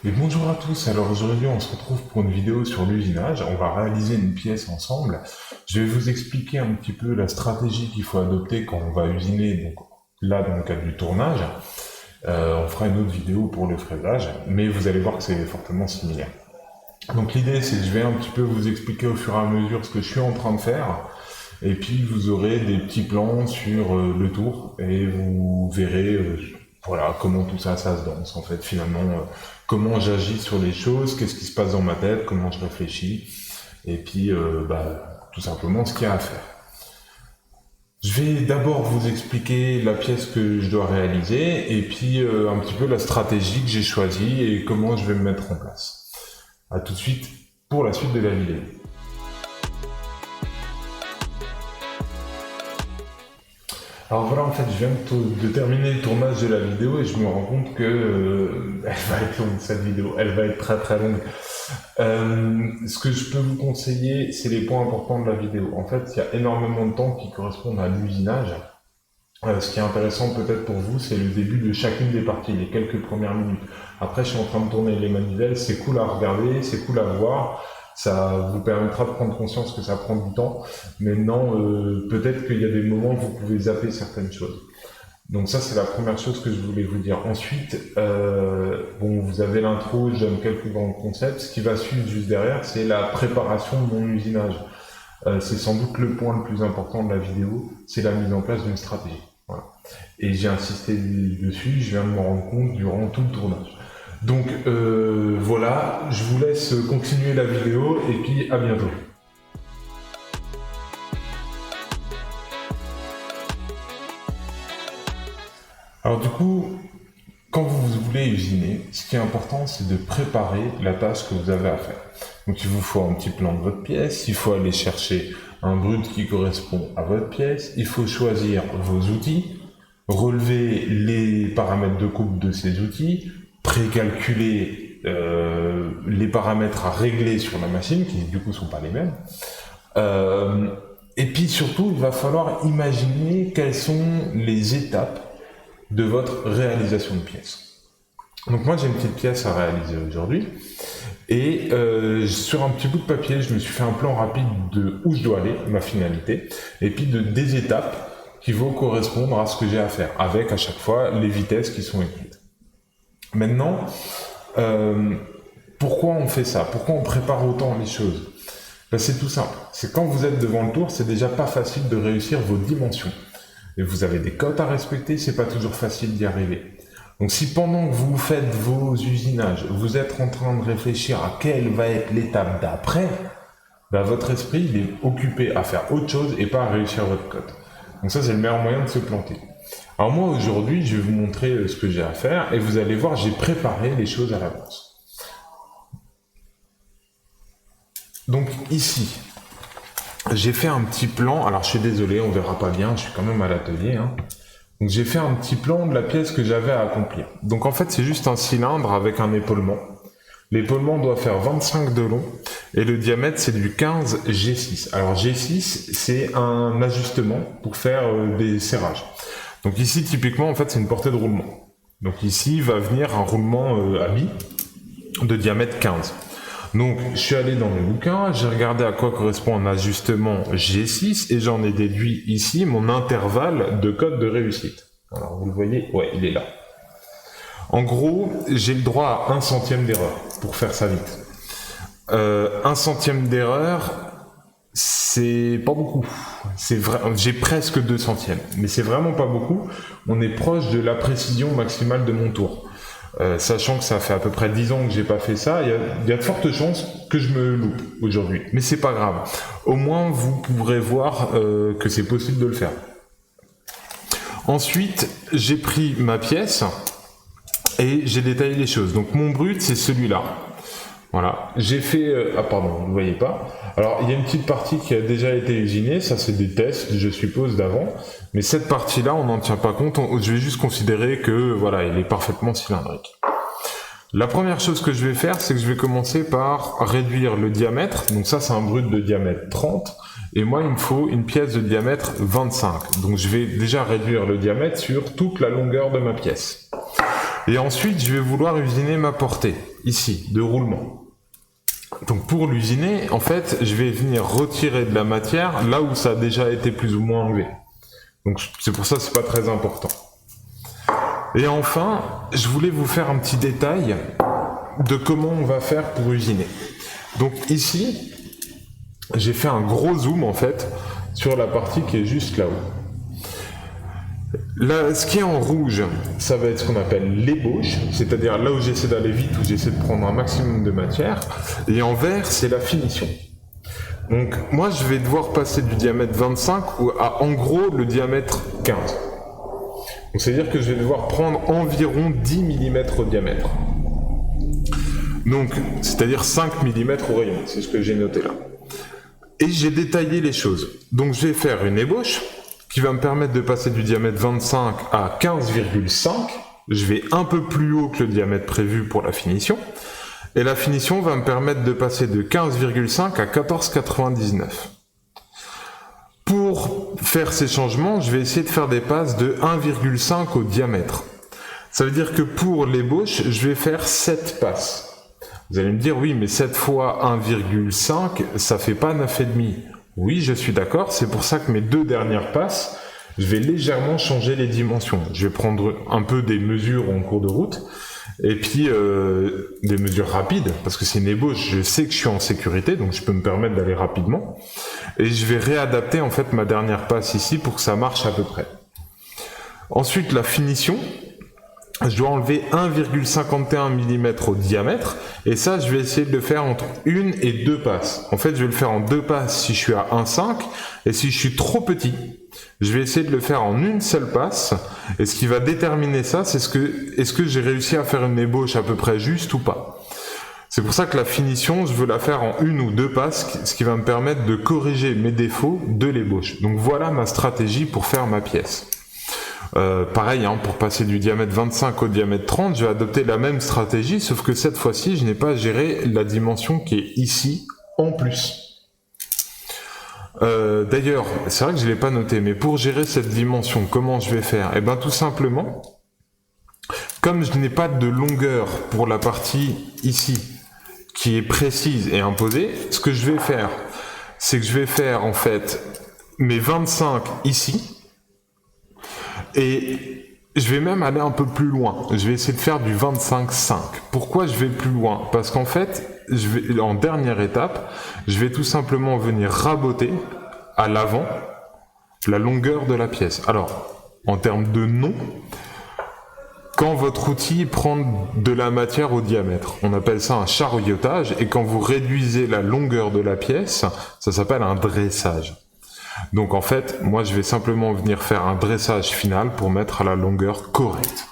Et bonjour à tous, alors aujourd'hui on se retrouve pour une vidéo sur l'usinage, on va réaliser une pièce ensemble. Je vais vous expliquer un petit peu la stratégie qu'il faut adopter quand on va usiner, donc là dans le cadre du tournage. On fera une autre vidéo pour le fraisage, mais vous allez voir que c'est fortement similaire. Donc l'idée c'est que je vais un petit peu vous expliquer au fur et à mesure ce que je suis en train de faire, et puis vous aurez des petits plans sur le tour, et vous verrez voilà, comment tout ça se danse en fait finalement, comment j'agis sur les choses, qu'est-ce qui se passe dans ma tête, comment je réfléchis, et puis tout simplement ce qu'il y a à faire. Je vais d'abord vous expliquer la pièce que je dois réaliser, et puis un petit peu la stratégie que j'ai choisie et comment je vais me mettre en place. A tout de suite pour la suite de la vidéo. Alors voilà, en fait, je viens de terminer le tournage de la vidéo et je me rends compte que elle va être longue cette vidéo, elle va être très très longue. Ce que je peux vous conseiller, c'est les points importants de la vidéo. En fait, il y a énormément de temps qui correspondent à l'usinage. Ce qui est intéressant peut-être pour vous, c'est le début de chacune des parties, les quelques premières minutes. Après, je suis en train de tourner les manivelles, c'est cool à regarder, c'est cool à voir. Ça vous permettra de prendre conscience que ça prend du temps. Maintenant, peut-être qu'il y a des moments où vous pouvez zapper certaines choses. Donc ça, c'est la première chose que je voulais vous dire. Ensuite, vous avez l'intro, je donne quelques grands concepts. Ce qui va suivre juste derrière, c'est la préparation de mon usinage. C'est sans doute le point le plus important de la vidéo, c'est la mise en place d'une stratégie. Voilà. Et j'ai insisté dessus, je viens de m'en rendre compte durant tout le tournage. Donc voilà, je vous laisse continuer la vidéo et puis à bientôt. Alors du coup, quand vous voulez usiner, ce qui est important, c'est de préparer la tâche que vous avez à faire. Donc il vous faut un petit plan de votre pièce, il faut aller chercher un brut qui correspond à votre pièce, il faut choisir vos outils, relever les paramètres de coupe de ces outils, précalculer les paramètres à régler sur la machine, qui du coup sont pas les mêmes. Et puis surtout, il va falloir imaginer quelles sont les étapes de votre réalisation de pièce. Donc moi j'ai une petite pièce à réaliser aujourd'hui, et sur un petit bout de papier, je me suis fait un plan rapide de où je dois aller, ma finalité, et puis des étapes qui vont correspondre à ce que j'ai à faire, avec à chaque fois les vitesses qui sont écrites. Maintenant, pourquoi on fait ça? Pourquoi on prépare autant les choses? C'est tout simple. C'est quand vous êtes devant le tour, c'est déjà pas facile de réussir vos dimensions. Et vous avez des cotes à respecter, c'est pas toujours facile d'y arriver. Donc si pendant que vous faites vos usinages, vous êtes en train de réfléchir à quelle va être l'étape d'après, votre esprit il est occupé à faire autre chose et pas à réussir votre cote. Donc ça c'est le meilleur moyen de se planter. Alors moi aujourd'hui je vais vous montrer ce que j'ai à faire et vous allez voir j'ai préparé les choses à l'avance. Donc ici, j'ai fait un petit plan, alors je suis désolé on verra pas bien, je suis quand même à l'atelier. Donc j'ai fait un petit plan de la pièce que j'avais à accomplir. Donc en fait c'est juste un cylindre avec un épaulement. L'épaulement doit faire 25 de long et le diamètre c'est du 15 G6. Alors G6 c'est un ajustement pour faire des serrages. Donc ici typiquement en fait c'est une portée de roulement. Donc ici va venir un roulement à mi de diamètre 15. Donc je suis allé dans le bouquin, j'ai regardé à quoi correspond un ajustement G6 et j'en ai déduit ici mon intervalle de code de réussite. Alors vous le voyez, ouais il est là. En gros, j'ai le droit à 1 centième d'erreur, pour faire ça vite. 1 centième d'erreur, c'est pas beaucoup. C'est vrai, j'ai presque 2 centièmes, mais c'est vraiment pas beaucoup. On est proche de la précision maximale de mon tour. Sachant que ça fait à peu près 10 ans que j'ai pas fait ça, il y a de fortes chances que je me loupe aujourd'hui. Mais c'est pas grave. Au moins, vous pourrez voir que c'est possible de le faire. Ensuite, j'ai pris ma pièce et j'ai détaillé les choses. Donc mon brut, c'est celui-là. Voilà. J'ai fait... ah pardon, vous ne voyez pas. Alors, il y a une petite partie qui a déjà été usinée. Ça, c'est des tests, je suppose, d'avant. Mais cette partie-là, on n'en tient pas compte. Je vais juste considérer que, voilà, il est parfaitement cylindrique. La première chose que je vais faire, c'est que je vais commencer par réduire le diamètre. Donc ça, c'est un brut de diamètre 30. Et moi, il me faut une pièce de diamètre 25. Donc je vais déjà réduire le diamètre sur toute la longueur de ma pièce. Et ensuite, je vais vouloir usiner ma portée. ici, de roulement. Donc pour l'usiner, en fait, je vais venir retirer de la matière là où ça a déjà été plus ou moins enlevé. Donc c'est pour ça que c'est pas très important. Et enfin, je voulais vous faire un petit détail de comment on va faire pour usiner. Donc ici, j'ai fait un gros zoom en fait sur la partie qui est juste là-haut. Là, ce qui est en rouge, ça va être ce qu'on appelle l'ébauche, c'est-à-dire là où j'essaie d'aller vite, où j'essaie de prendre un maximum de matière, et en vert, c'est la finition. Donc moi, je vais devoir passer du diamètre 25 à en gros le diamètre 15. Donc c'est-à-dire que je vais devoir prendre environ 10 mm au diamètre. Donc, c'est-à-dire 5 mm au rayon, c'est ce que j'ai noté là. Et j'ai détaillé les choses. Donc je vais faire une ébauche qui va me permettre de passer du diamètre 25 à 15,5. Je vais un peu plus haut que le diamètre prévu pour la finition. Et la finition va me permettre de passer de 15,5 à 14,99. Pour faire ces changements, je vais essayer de faire des passes de 1,5 au diamètre. Ça veut dire que pour l'ébauche, je vais faire 7 passes. Vous allez me dire, oui, mais 7 fois 1,5, ça fait pas 9,5. Oui, je suis d'accord, c'est pour ça que mes deux dernières passes, je vais légèrement changer les dimensions. Je vais prendre un peu des mesures en cours de route, et puis des mesures rapides, parce que c'est une ébauche, je sais que je suis en sécurité, donc je peux me permettre d'aller rapidement. Et je vais réadapter en fait ma dernière passe ici pour que ça marche à peu près. Ensuite, la finition. Je dois enlever 1,51 mm au diamètre, et ça je vais essayer de le faire entre une et deux passes. En fait je vais le faire en deux passes si je suis à 1,5, et si je suis trop petit, je vais essayer de le faire en une seule passe, et ce qui va déterminer ça, c'est est-ce que j'ai réussi à faire une ébauche à peu près juste ou pas. C'est pour ça que la finition, je veux la faire en une ou deux passes, ce qui va me permettre de corriger mes défauts de l'ébauche. Donc voilà ma stratégie pour faire ma pièce. Pareil, hein, pour passer du diamètre 25 au diamètre 30, je vais adopter la même stratégie, sauf que cette fois-ci, je n'ai pas géré la dimension qui est ici, en plus. D'ailleurs, c'est vrai que je ne l'ai pas noté, mais pour gérer cette dimension, comment je vais faire? Eh bien, tout simplement, comme je n'ai pas de longueur pour la partie ici, qui est précise et imposée, ce que je vais faire, c'est que je vais faire, en fait, mes 25 ici, et je vais même aller un peu plus loin. Je vais essayer de faire du 25,5. Pourquoi je vais plus loin? Parce qu'en fait, en dernière étape, je vais tout simplement venir raboter à l'avant la longueur de la pièce. Alors, en termes de nom, quand votre outil prend de la matière au diamètre, on appelle ça un charriotage, et quand vous réduisez la longueur de la pièce, ça s'appelle un dressage. Donc en fait, moi je vais simplement venir faire un dressage final pour mettre à la longueur correcte.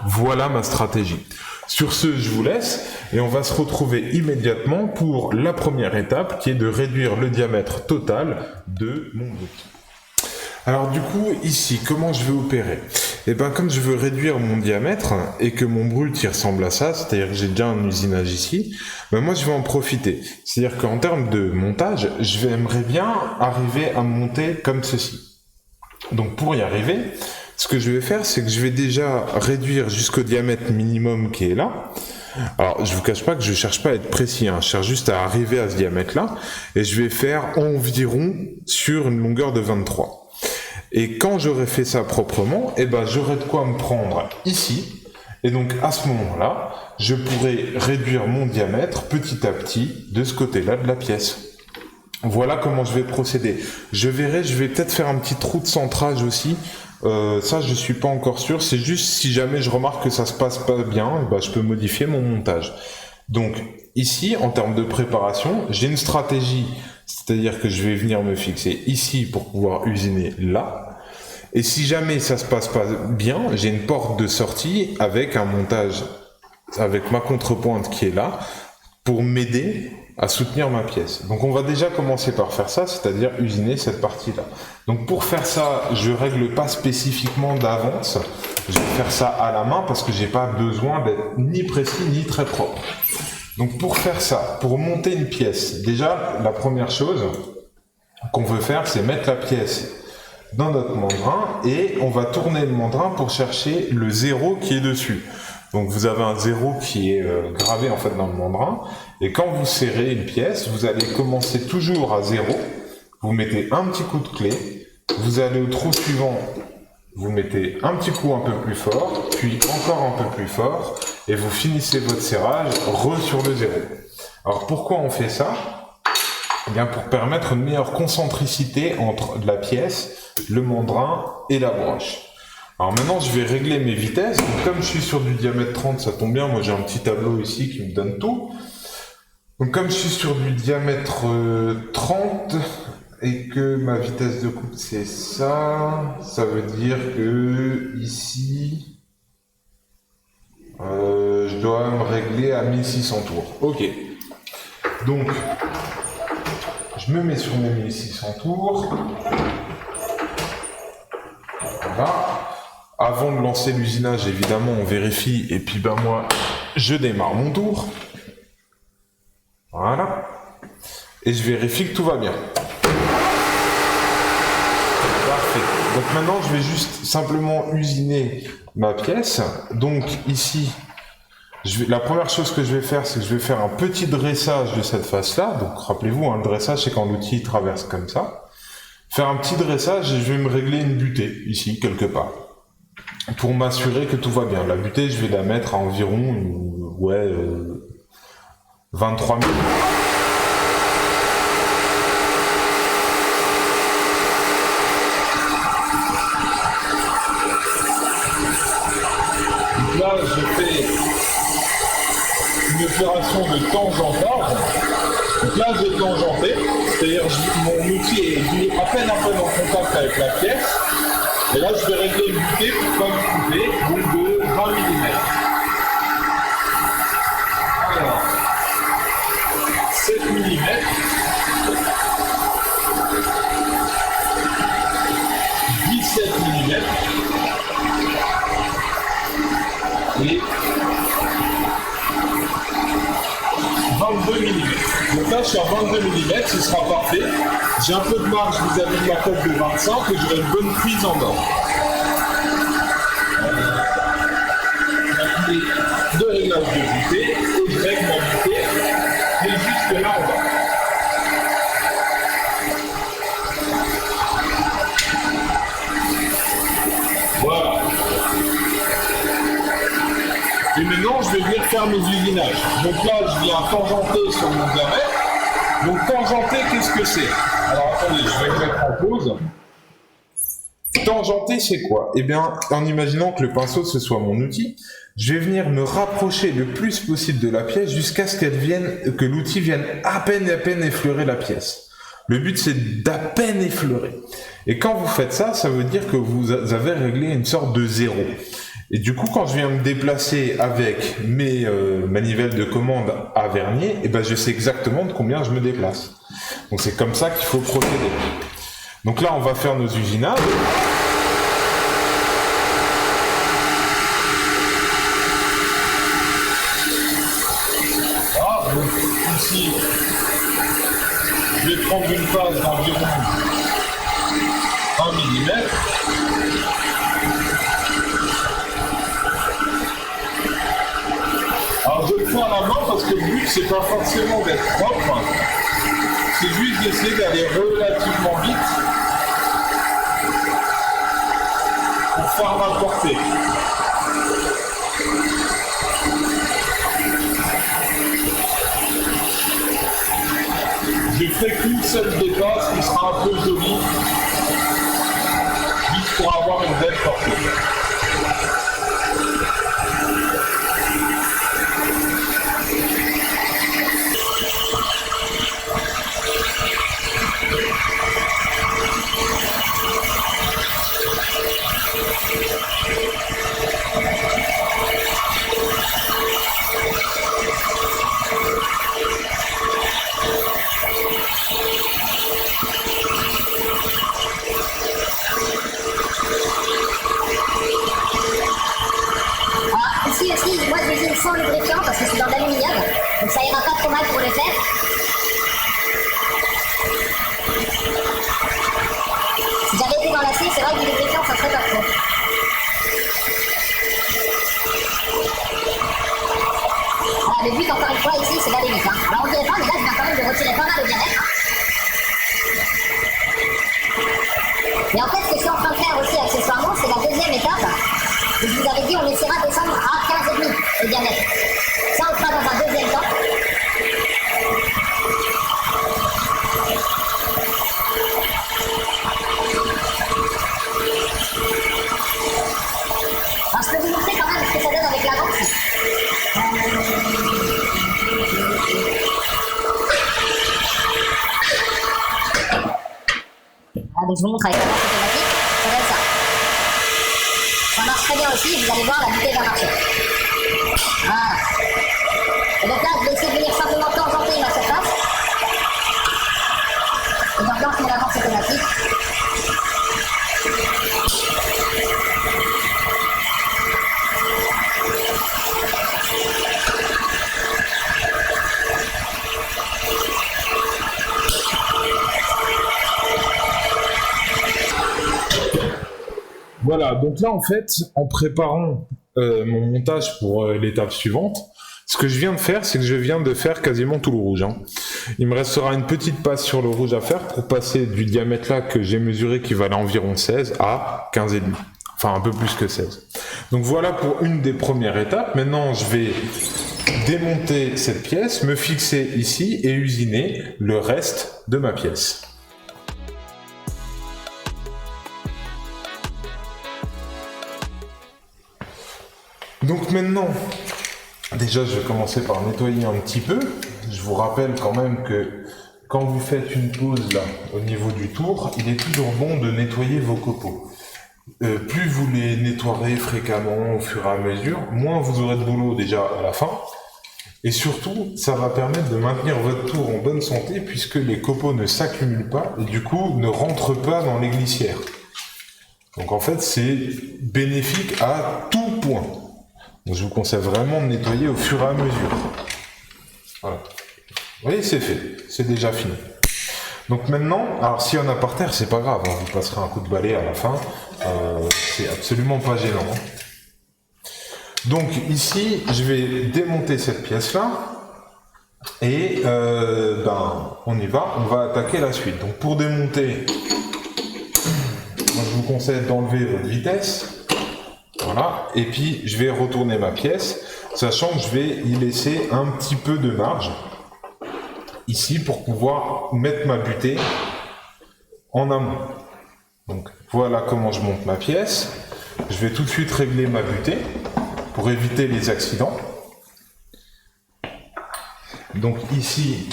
Voilà ma stratégie. Sur ce, je vous laisse et on va se retrouver immédiatement pour la première étape qui est de réduire le diamètre total de mon outil. Alors du coup, ici, comment je vais opérer? Eh bien, comme je veux réduire mon diamètre et que mon brut il ressemble à ça, c'est-à-dire que j'ai déjà un usinage ici, ben moi je vais en profiter. C'est-à-dire qu'en termes de montage, j'aimerais bien arriver à monter comme ceci. Donc pour y arriver, ce que je vais faire, c'est que je vais déjà réduire jusqu'au diamètre minimum qui est là. Alors, je vous cache pas que je cherche pas à être précis, hein. Je cherche juste à arriver à ce diamètre-là, et je vais faire environ sur une longueur de 23. Et quand j'aurai fait ça proprement, eh ben j'aurai de quoi me prendre ici, et donc à ce moment-là, je pourrai réduire mon diamètre petit à petit de ce côté-là de la pièce. Voilà comment je vais procéder. Je verrai, je vais peut-être faire un petit trou de centrage aussi. Ça, je suis pas encore sûr. C'est juste si jamais je remarque que ça se passe pas bien, bah, je peux modifier mon montage. Donc ici, en termes de préparation, j'ai une stratégie, c'est-à-dire que je vais venir me fixer ici pour pouvoir usiner là. Et si jamais ça se passe pas bien, j'ai une porte de sortie avec un montage, avec ma contrepointe qui est là, pour m'aider à soutenir ma pièce. Donc on va déjà commencer par faire ça, c'est-à-dire usiner cette partie-là. Donc pour faire ça, je règle pas spécifiquement d'avance, je vais faire ça à la main parce que j'ai pas besoin d'être ni précis ni très propre. Donc pour faire ça, pour monter une pièce, déjà la première chose qu'on veut faire, c'est mettre la pièce dans notre mandrin et on va tourner le mandrin pour chercher le 0 qui est dessus. Donc vous avez un 0 qui est gravé en fait dans le mandrin, et quand vous serrez une pièce, vous allez commencer toujours à 0, vous mettez un petit coup de clé, vous allez au trou suivant, vous mettez un petit coup un peu plus fort, puis encore un peu plus fort, et vous finissez votre serrage sur le 0. Alors pourquoi on fait ça? Eh bien pour permettre une meilleure concentricité entre la pièce, le mandrin et la broche. Alors maintenant je vais régler mes vitesses. Donc, comme je suis sur du diamètre 30, ça tombe bien, moi j'ai un petit tableau ici qui me donne tout. Donc comme je suis sur du diamètre 30 et que ma vitesse de coupe c'est ça, ça veut dire que ici je dois me régler à 1600 tours. Ok. Donc je me mets sur mes 1600 tours. Voilà. Avant de lancer l'usinage, évidemment, on vérifie, et puis ben moi, je démarre mon tour. Voilà. Et je vérifie que tout va bien. Parfait. Donc maintenant, je vais juste simplement usiner ma pièce. Donc ici, la première chose que je vais faire, c'est que je vais faire un petit dressage de cette face-là. Donc rappelez-vous, le dressage, c'est quand l'outil traverse comme ça. Faire un petit dressage et je vais me régler une butée, ici, quelque part. Pour m'assurer que tout va bien. La butée, je vais la mettre à environ 23 000. Donc là, je fais une opération de tangentage. Donc là, j'ai tangenté, c'est-à-dire mon outil est à peine un peu en contact avec la pièce. Et là, je vais régler une butée pour pas me couper, donc de 20 mm. Alors, 7 mm. Et 22 mm. Donc là, je suis à 22 mm, ce sera parfait. J'ai un peu de marge vis-à-vis de ma coque de 25 et j'aurai une bonne prise en or. De réglage de butée, et je règle ma butée, et jusque là en bas. Voilà. Et maintenant, je vais venir faire mes usinages. Donc là, je viens tangenter sur mon diamètre. Donc tangenter, qu'est-ce que c'est? Alors attendez, je vais mettre en pause. Tangenter, c'est quoi? Eh bien, en imaginant que le pinceau, ce soit mon outil, je vais venir me rapprocher le plus possible de la pièce jusqu'à ce que l'outil vienne à peine effleurer la pièce. Le but, c'est d'à peine effleurer. Et quand vous faites ça, ça veut dire que vous avez réglé une sorte de 0. Et du coup, quand je viens me déplacer avec mes manivelles de commande à vernier, eh ben, je sais exactement de combien je me déplace. Donc c'est comme ça qu'il faut procéder. Donc là, on va faire nos usinages. Voilà, donc ici, je vais prendre une phase d'environ 1 mm. Alors je le fais à la main parce que le but c'est pas forcément d'être propre, c'est juste d'essayer d'aller relativement vite pour faire ma portée. Je ferai qu'une seule dépasse qui sera un peu jolie, juste pour avoir une belle portée. Moi je l'usine sans lubrifiant parce que c'est dans l'aluminium, donc ça ira pas trop mal pour le faire. Si j'avais été dans l'acier, c'est vrai que du lubrifiant ça serait pas trop. c'est d'aller vite. Alors on dirait pas, mais là je viens quand même de retirer pas mal le diamètre. Et en fait, ce que je suis en train de faire aussi accessoirement, c'est la deuxième étape. Je vous avais dit, on essaiera de descendre à 15,5 le diamètre. Ça, on le fera dans un deuxième temps. Alors, je peux vous montrer quand même ce que ça donne avec la lance. Donc je vous montre avec la lance automatique, ça donne ça. Ça marche très bien aussi, vous allez voir, la bouteille va marcher. Voilà. Et donc là, je vais essayer de venir simplement tangenter ma surface. Et donc lance mon avance automatique. Voilà, donc là en fait, en préparant mon montage pour l'étape suivante, ce que je viens de faire, c'est que je viens de faire quasiment tout le rouge. Il me restera une petite passe sur le rouge à faire pour passer du diamètre là que j'ai mesuré qui valait environ 16 à 15,5. Enfin un peu plus que 16. Donc voilà pour une des premières étapes. Maintenant je vais démonter cette pièce, me fixer ici et usiner le reste de ma pièce. Donc maintenant, déjà je vais commencer par nettoyer un petit peu. Je vous rappelle quand même que quand vous faites une pause là, au niveau du tour, il est toujours bon de nettoyer vos copeaux. Plus vous les nettoierez fréquemment au fur et à mesure, moins vous aurez de boulot déjà à la fin. Et surtout, ça va permettre de maintenir votre tour en bonne santé puisque les copeaux ne s'accumulent pas et du coup ne rentrent pas dans les glissières. Donc en fait, c'est bénéfique à tout point. Donc je vous conseille vraiment de nettoyer au fur et à mesure. Voilà. Vous voyez, c'est fait. C'est déjà fini. Donc maintenant, alors s'il y en a par terre, c'est pas grave. Vous passerez un coup de balai à la fin. C'est absolument pas gênant. Donc ici, je vais démonter cette pièce-là. Et on y va. On va attaquer la suite. Donc pour démonter, moi, je vous conseille d'enlever votre vitesse. Voilà, et puis je vais retourner ma pièce, sachant que je vais y laisser un petit peu de marge, ici, pour pouvoir mettre ma butée en amont. Donc voilà comment je monte ma pièce. Je vais tout de suite régler ma butée, pour éviter les accidents. Donc ici,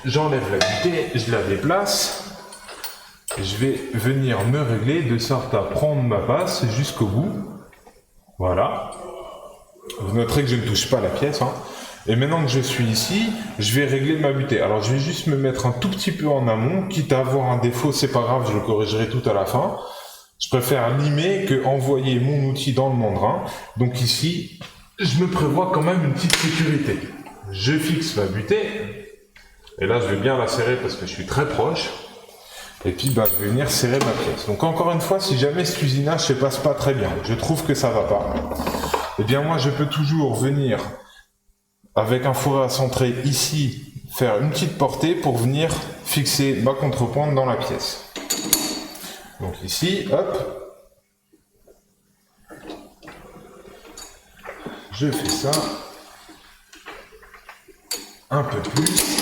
j'enlève la butée, je la déplace. Je vais venir me régler de sorte à prendre ma passe jusqu'au bout. Voilà. Vous noterez que je ne touche pas la pièce. Et maintenant que je suis ici, je vais régler ma butée. Alors je vais juste me mettre un tout petit peu en amont, quitte à avoir un défaut, c'est pas grave, je le corrigerai tout à la fin. Je préfère limer que envoyer mon outil dans le mandrin. Donc ici, je me prévois quand même une petite sécurité. Je fixe ma butée. Et là, je vais bien la serrer parce que je suis très proche. Et puis je vais venir serrer ma pièce. Donc encore une fois, si jamais ce usinage se passe pas très bien, je trouve que ça va pas, eh bien moi je peux toujours venir avec un fourré à centrer ici, faire une petite portée pour venir fixer ma contrepointe dans la pièce. Donc ici, hop, je fais ça, un peu plus,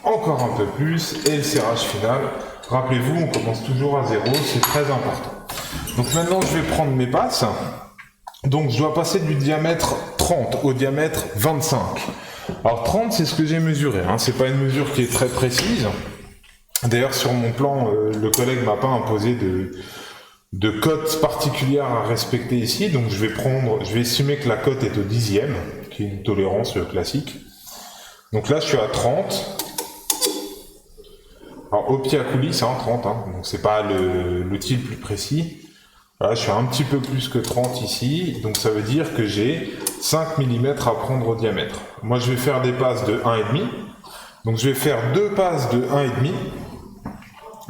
encore un peu plus, et le serrage final. Rappelez-vous, on commence toujours à 0, c'est très important. Donc maintenant, je vais prendre mes passes. Donc je dois passer du diamètre 30 au diamètre 25. Alors 30, c'est ce que j'ai mesuré. C'est pas une mesure qui est très précise. D'ailleurs, sur mon plan, le collègue m'a pas imposé de cote particulière à respecter ici. Donc je vais estimer que la cote est au 10e, qui est une tolérance classique. Donc là, je suis à 30. Alors au pied à coulisses, 30, donc c'est pas l'outil le plus précis. Là, je suis un petit peu plus que 30 ici, donc ça veut dire que j'ai 5 mm à prendre au diamètre. Moi je vais faire des passes de 1,5, donc je vais faire deux passes de 1,5,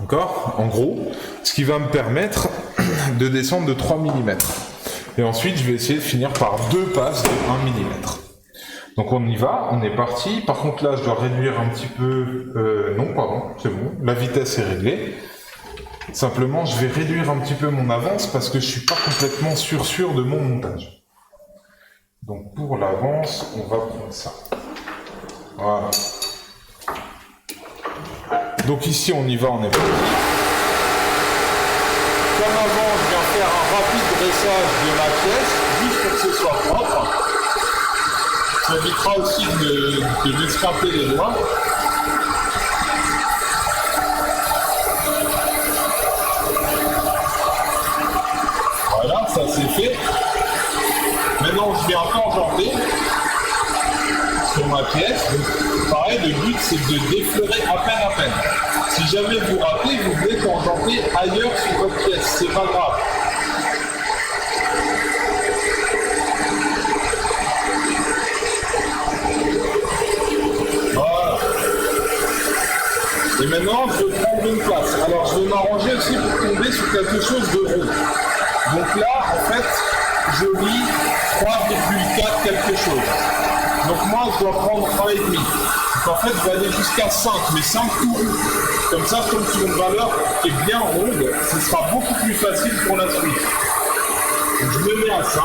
d'accord, en gros, ce qui va me permettre de descendre de 3 mm. Et ensuite, je vais essayer de finir par 2 passes de 1 mm. Donc on y va, on est parti. Par contre là, je dois réduire un petit peu... non, pardon, c'est bon. La vitesse est réglée. Simplement, je vais réduire un petit peu mon avance parce que je suis pas complètement sûr de mon montage. Donc pour l'avance, on va prendre ça. Voilà. Donc ici, on y va, on est parti. Comme avant, je viens faire un rapide dressage de ma pièce, juste pour que ce soit propre. Ça évitera aussi de m'escraper les doigts. Voilà, ça c'est fait. Maintenant, je viens tangenter sur ma pièce. Donc, pareil, le but c'est de défleurer à peine. Si jamais vous ratez, vous devez tangenter ailleurs sur votre pièce, c'est pas grave. Voilà. Et maintenant, je vais prendre une place. Alors, je vais m'arranger aussi pour tomber sur quelque chose de rond. Donc là, en fait, je lis 3,4 quelque chose. Donc moi, je dois prendre 1,5. Donc en fait, je vais aller jusqu'à 5, mais 5 tout rond. Comme ça, comme sur une valeur qui est bien ronde, ce sera beaucoup plus facile pour la suite. Donc je me mets à 5.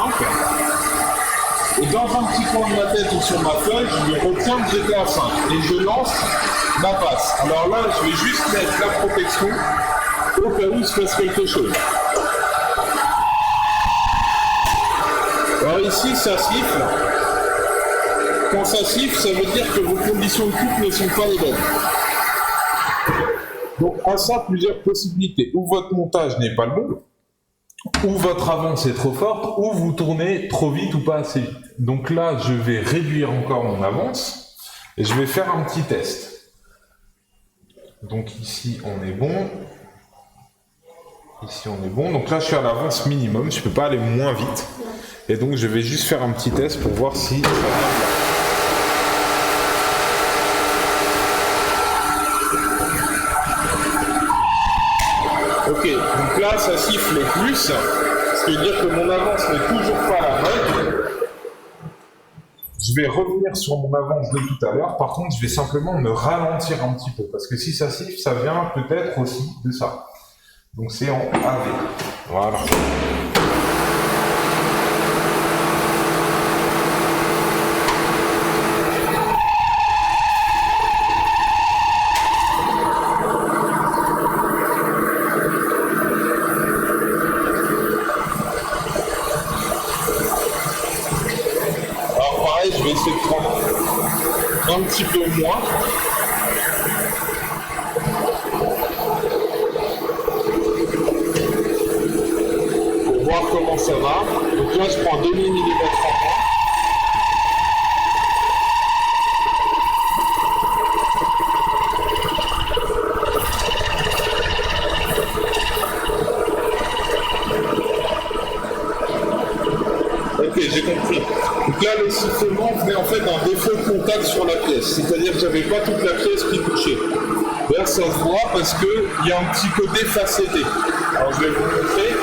Et dans un petit coin de ma tête ou sur ma feuille, je me retiens que j'étais à 5. Et je lance ma passe. Alors là, je vais juste mettre la protection au cas où il se passe quelque chose. Alors ici, ça siffle. Quand ça siffle, ça veut dire que vos conditions de coupe ne sont pas les bonnes. Donc à ça, plusieurs possibilités. Ou votre montage n'est pas le bon, ou votre avance est trop forte, ou vous tournez trop vite ou pas assez vite. Donc là, je vais réduire encore mon avance, et je vais faire un petit test. Donc ici, on est bon. Ici, on est bon. Donc là, je suis à l'avance minimum, je ne peux pas aller moins vite. Et donc, je vais juste faire un petit test pour voir si ça va bien. Ok, donc là, ça siffle plus, ce qui veut dire que mon avance n'est toujours pas la bonne. Je vais revenir sur mon avance de tout à l'heure. Par contre, je vais simplement me ralentir un petit peu, parce que si ça siffle, ça vient peut-être aussi de ça. Donc c'est en AV. Voilà. Je vais essayer de prendre un petit peu moins. Pour voir comment ça va. Donc là, je prends 2 mm en moins. Ok, j'ai compris. Donc là, le sifflement venait en fait d'un défaut de contact sur la pièce. C'est-à-dire que j'avais pas toute la pièce qui touchait. Là, ça se voit parce qu'il y a un petit côté facetté. Alors, je vais vous montrer.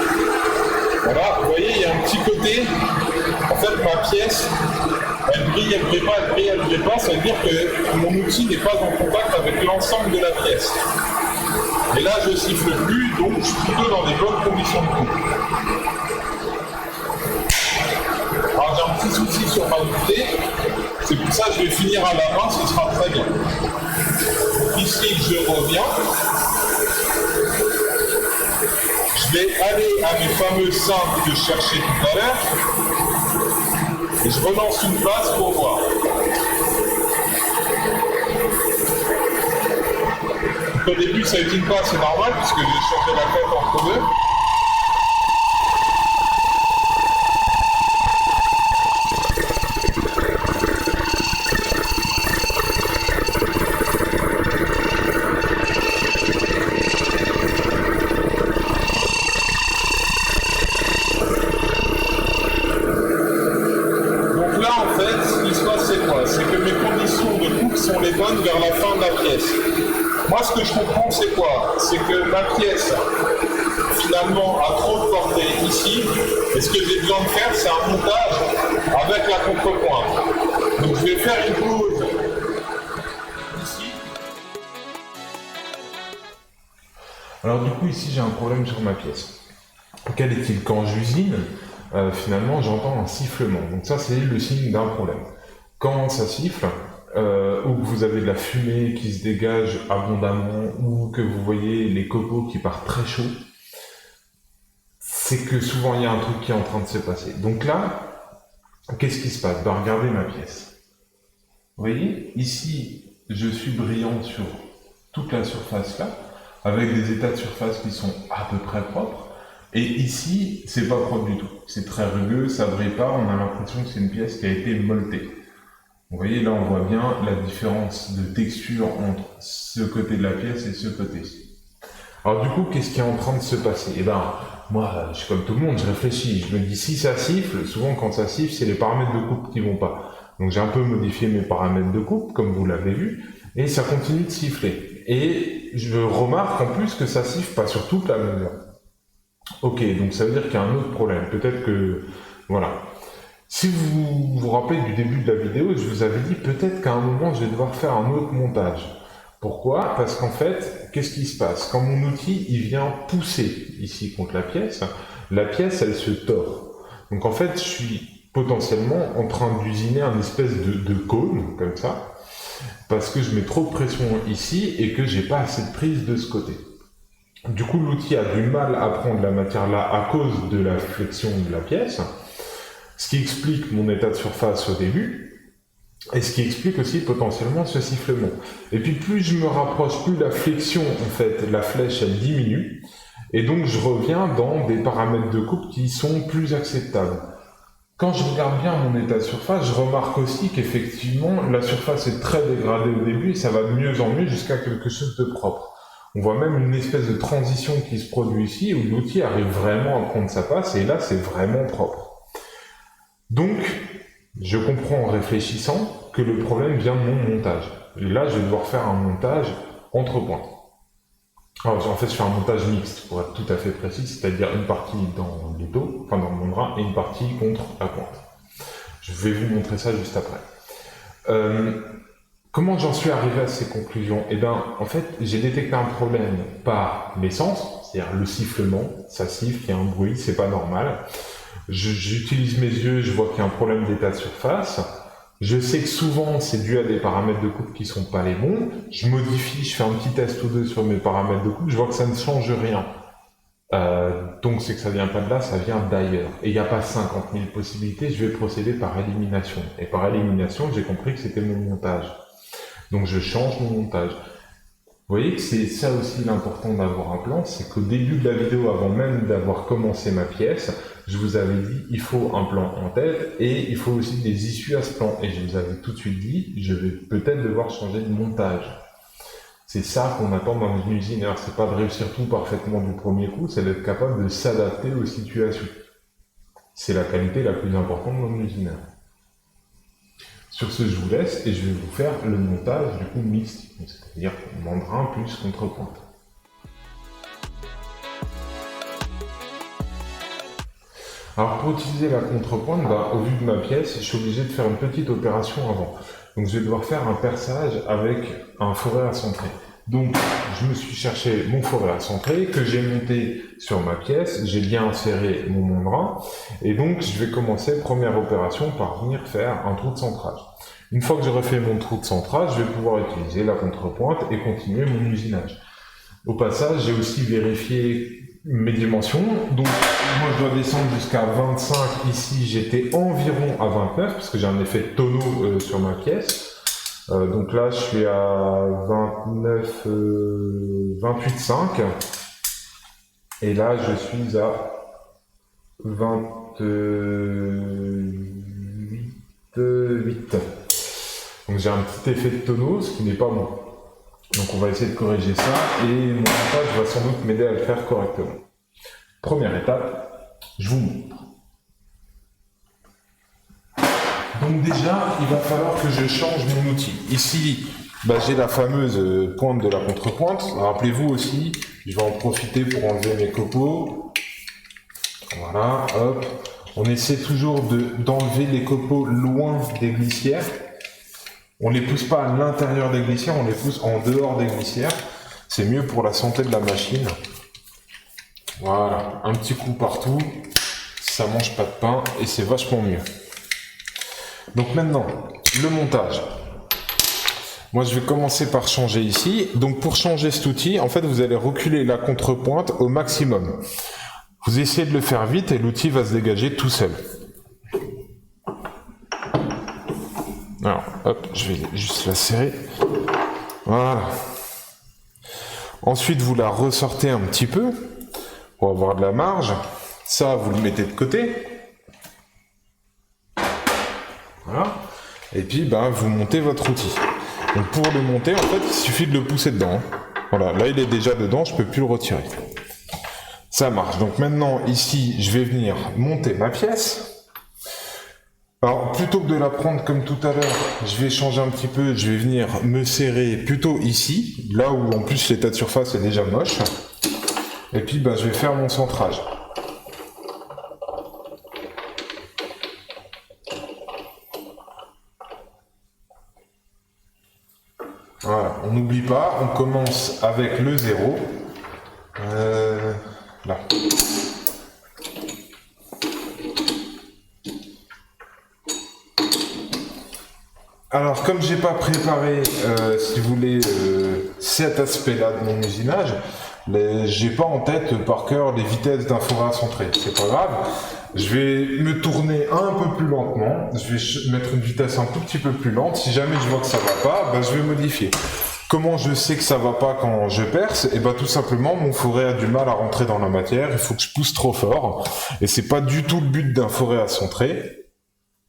Voilà, vous voyez, il y a un petit côté. En fait, ma pièce, elle brille, elle brille pas, elle brille, elle brille pas. Ça veut dire que mon outil n'est pas en contact avec l'ensemble de la pièce. Et là, je siffle plus, donc je suis plutôt dans des bonnes conditions de coupe. Alors j'ai un petit souci sur ma montée, c'est pour ça que je vais finir à la main, ce sera très bien. Donc ici je reviens, je vais aller à mes fameux simples que je cherchais tout à l'heure, et je relance une passe pour voir. Au début ça n'était pas, c'est normal, puisque j'ai changé la tête entre deux. Vers la fin de la pièce. Moi, ce que je comprends, c'est quoi? C'est que ma pièce finalement a trop de portée ici, et ce que j'ai besoin de faire, c'est un montage avec la contrepointe. Donc je vais faire une pause ici. Alors du coup ici j'ai un problème sur ma pièce. Quel est-il? Quand j'usine, finalement j'entends un sifflement. Donc ça c'est le signe d'un problème. Quand ça siffle, ou que vous avez de la fumée qui se dégage abondamment, ou que vous voyez les copeaux qui partent très chauds, c'est que souvent il y a un truc qui est en train de se passer. Donc là, qu'est-ce qui se passe? Ben, regardez ma pièce. Vous voyez, ici, je suis brillant sur toute la surface là, avec des états de surface qui sont à peu près propres. Et ici, c'est pas propre du tout. C'est très rugueux, ça brille pas, on a l'impression que c'est une pièce qui a été molletée. Vous voyez, là, on voit bien la différence de texture entre ce côté de la pièce et ce côté-ci. Alors du coup, qu'est-ce qui est en train de se passer? Eh ben, moi, je suis comme tout le monde, je réfléchis. Je me dis, si ça siffle, souvent quand ça siffle, c'est les paramètres de coupe qui vont pas. Donc j'ai un peu modifié mes paramètres de coupe, comme vous l'avez vu, et ça continue de siffler. Et je remarque en plus que ça siffle pas sur toute la mesure. Ok, donc ça veut dire qu'il y a un autre problème. Peut-être que... Voilà. Si vous vous rappelez du début de la vidéo, je vous avais dit peut-être qu'à un moment je vais devoir faire un autre montage. Pourquoi? Parce qu'en fait, qu'est-ce qui se passe? Quand mon outil il vient pousser ici contre la pièce elle se tord. Donc en fait, je suis potentiellement en train d'usiner un espèce de cône, comme ça, parce que je mets trop de pression ici et que j'ai pas assez de prise de ce côté. Du coup, l'outil a du mal à prendre la matière là à cause de la flexion de la pièce. Ce qui explique mon état de surface au début, et ce qui explique aussi potentiellement ce sifflement. Et puis plus je me rapproche, plus la flexion, en fait, la flèche, elle diminue, et donc je reviens dans des paramètres de coupe qui sont plus acceptables. Quand je regarde bien mon état de surface, je remarque aussi qu'effectivement, la surface est très dégradée au début, et ça va de mieux en mieux jusqu'à quelque chose de propre. On voit même une espèce de transition qui se produit ici, où l'outil arrive vraiment à prendre sa place, et là, c'est vraiment propre. Donc, je comprends en réfléchissant que le problème vient de mon montage. Et là, je vais devoir faire un montage entre points. Alors, en fait, je fais un montage mixte, pour être tout à fait précis, c'est-à-dire une partie dans les dos, enfin dans le membrane, et une partie contre la pointe. Je vais vous montrer ça juste après. Comment j'en suis arrivé à ces conclusions? Eh bien, en fait, j'ai détecté un problème par mes sens, c'est-à-dire le sifflement, ça siffle, il y a un bruit, c'est pas normal. J'utilise mes yeux, je vois qu'il y a un problème d'état de surface. Je sais que souvent c'est dû à des paramètres de coupe qui sont pas les bons. Je modifie, je fais un petit test ou deux sur mes paramètres de coupe, je vois que ça ne change rien. Donc c'est que ça vient pas de là, ça vient d'ailleurs. Et il n'y a pas 50 000 possibilités, je vais procéder par élimination. Et par élimination, j'ai compris que c'était mon montage. Donc je change mon montage. Vous voyez que c'est ça aussi l'important d'avoir un plan, c'est qu'au début de la vidéo, avant même d'avoir commencé ma pièce, je vous avais dit, il faut un plan en tête et il faut aussi des issues à ce plan. Et je vous avais tout de suite dit, je vais peut-être devoir changer de montage. C'est ça qu'on attend dans une usine. Alors, c'est pas de réussir tout parfaitement du premier coup, c'est d'être capable de s'adapter aux situations. C'est la qualité la plus importante dans une usine. Sur ce, je vous laisse et je vais vous faire le montage du coup mixte, c'est-à-dire membrane plus contrepointe. Alors pour utiliser la contrepointe, au vu de ma pièce, je suis obligé de faire une petite opération avant. Donc je vais devoir faire un perçage avec un fourré à centrer. Donc je me suis cherché mon fourré à centrer que j'ai monté sur ma pièce, j'ai bien inséré mon membrane et donc je vais commencer, première opération, par venir faire un trou de centrage. Une fois que j'aurai fait mon trou de centrage, je vais pouvoir utiliser la contrepointe et continuer mon usinage. Au passage, j'ai aussi vérifié mes dimensions. Donc moi je dois descendre jusqu'à 25, ici j'étais environ à 29 parce que j'ai un effet de tonneau sur ma pièce. Donc là je suis à 29, 28,5 et là je suis à 28,8. Donc j'ai un petit effet de tonneau, ce qui n'est pas bon. Donc on va essayer de corriger ça et mon montage va sans doute m'aider à le faire correctement. Première étape, je vous montre. Donc déjà, il va falloir que je change mon outil. Ici, j'ai la fameuse pointe de la contrepointe. Rappelez-vous aussi, je vais en profiter pour enlever mes copeaux. Voilà, hop. On essaie toujours d'enlever les copeaux loin des glissières. On les pousse pas à l'intérieur des glissières, on les pousse en dehors des glissières. C'est mieux pour la santé de la machine. Voilà, un petit coup partout. Ça mange pas de pain et c'est vachement mieux. Donc maintenant, le montage. Moi, je vais commencer par changer ici. Donc, pour changer cet outil, en fait, vous allez reculer la contrepointe au maximum. Vous essayez de le faire vite et l'outil va se dégager tout seul. Alors, hop, je vais juste la serrer. Voilà. Ensuite, vous la ressortez un petit peu pour avoir de la marge. Ça, vous le mettez de côté. Voilà. Et puis, vous montez votre outil. Donc pour le monter, en fait, il suffit de le pousser dedans. Voilà, là il est déjà dedans, je peux plus le retirer. Ça marche. Donc maintenant, ici, je vais venir monter ma pièce. Alors, plutôt que de la prendre comme tout à l'heure, je vais changer un petit peu, je vais venir me serrer plutôt ici, là où en plus l'état de surface est déjà moche. Et puis, je vais faire mon centrage. Voilà, on n'oublie pas, on commence avec le 0. Là. Alors, comme j'ai pas préparé, si vous voulez, cet aspect-là de mon usinage, j'ai pas en tête par cœur les vitesses d'un four à centrer. C'est pas grave. Je vais me tourner un peu plus lentement. Je vais mettre une vitesse un tout petit peu plus lente. Si jamais je vois que ça va pas, je vais modifier. Comment je sais que ça va pas quand je perce? Et tout simplement, mon fourré a du mal à rentrer dans la matière. Il faut que je pousse trop fort. Et c'est pas du tout le but d'un fourré à centrer.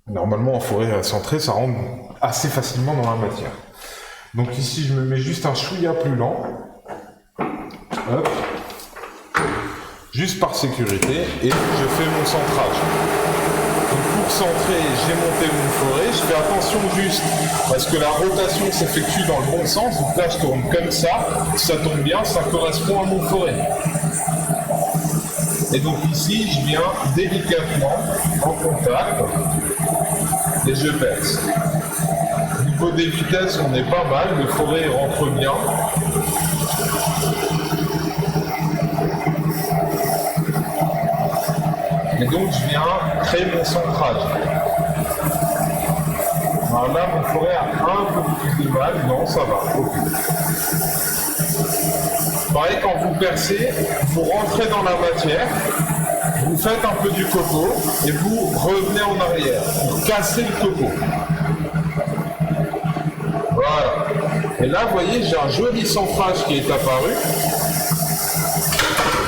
Normalement, un fourré à centrer, ça rentre assez facilement dans la matière. Donc ici, je me mets juste un chouïa plus lent. Hop. Juste par sécurité, et je fais mon centrage. Donc pour centrer, j'ai monté mon fourré, je fais attention juste, parce que la rotation s'effectue dans le bon sens, donc là je tourne comme ça tombe bien, ça correspond à mon fourré. Et donc ici, je viens délicatement en contact, et je perce. Au niveau des vitesses, on est pas mal, le fourré rentre bien. Et donc je viens créer mon centrage. Alors là, mon fourré a un peu plus de mal. Non, ça va. Ok. Pareil, quand vous percez, vous rentrez dans la matière, vous faites un peu du copeau et vous revenez en arrière pour casser le copeau. Voilà. Et là, vous voyez, j'ai un joli centrage qui est apparu.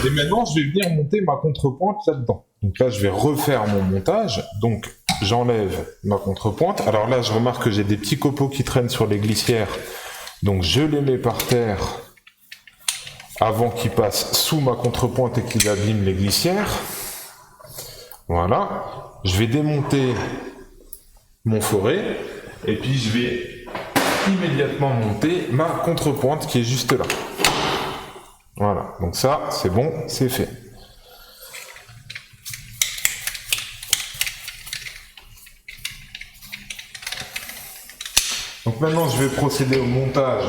Et maintenant, je vais venir monter ma contrepointe là-dedans. Donc là, je vais refaire mon montage. Donc, j'enlève ma contrepointe. Alors là, je remarque que j'ai des petits copeaux qui traînent sur les glissières. Donc, je les mets par terre avant qu'ils passent sous ma contrepointe et qu'ils abîment les glissières. Voilà. Je vais démonter mon fourré. Et puis, je vais immédiatement monter ma contrepointe qui est juste là. Voilà, donc ça, c'est bon, c'est fait. Donc maintenant, je vais procéder au montage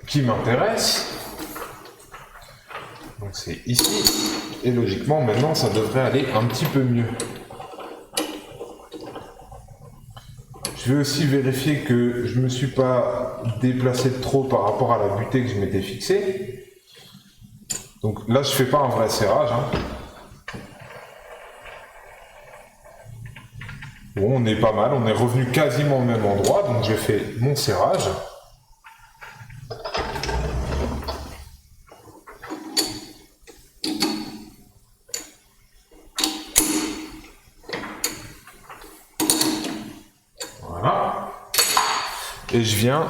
qui m'intéresse. Donc c'est ici. Et logiquement, maintenant, ça devrait aller un petit peu mieux. Je vais aussi vérifier que je ne me suis pas déplacé de trop par rapport à la butée que je m'étais fixée. Donc là, je ne fais pas un vrai serrage. Bon, on est pas mal, on est revenu quasiment au même endroit, donc j'ai fait mon serrage. Et je viens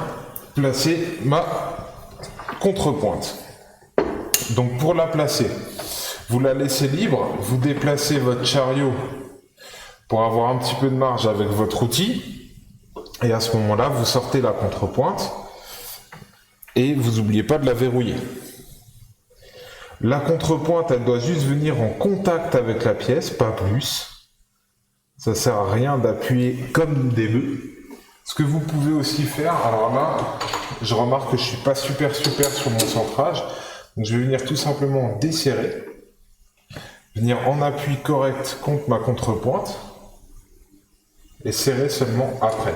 placer ma contrepointe. Donc pour la placer, vous la laissez libre, vous déplacez votre chariot pour avoir un petit peu de marge avec votre outil. Et à ce moment-là, vous sortez la contrepointe et vous n'oubliez pas de la verrouiller. La contrepointe, elle doit juste venir en contact avec la pièce, pas plus. Ça sert à rien d'appuyer comme des bœufs. Ce que vous pouvez aussi faire, alors là, je remarque que je suis pas super sur mon centrage, donc je vais venir tout simplement desserrer, venir en appui correct contre ma contrepointe, et serrer seulement après.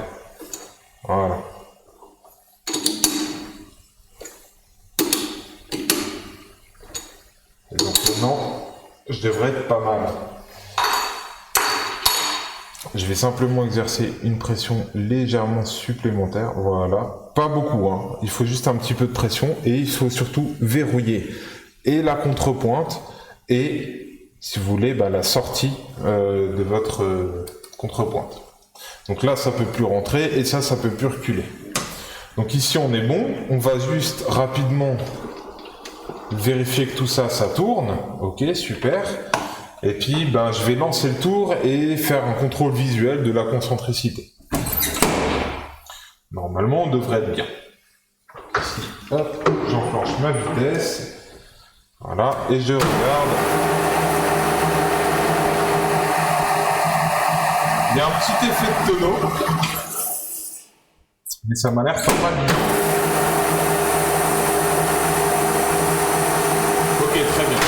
Voilà. Et donc maintenant, je devrais être pas mal. Je vais simplement exercer une pression légèrement supplémentaire, voilà. Pas beaucoup, hein. Il faut juste un petit peu de pression et il faut surtout verrouiller et la contrepointe et, si vous voulez, la sortie de votre contrepointe. Donc là, ça peut plus rentrer et ça peut plus reculer. Donc ici, on est bon. On va juste rapidement vérifier que tout ça tourne. Ok, super. Et puis, je vais lancer le tour et faire un contrôle visuel de la concentricité. Normalement, on devrait être bien. Ici, hop, j'enclenche ma vitesse. Voilà, et je regarde. Il y a un petit effet de tonneau. Mais ça m'a l'air pas mal. Ok, très bien.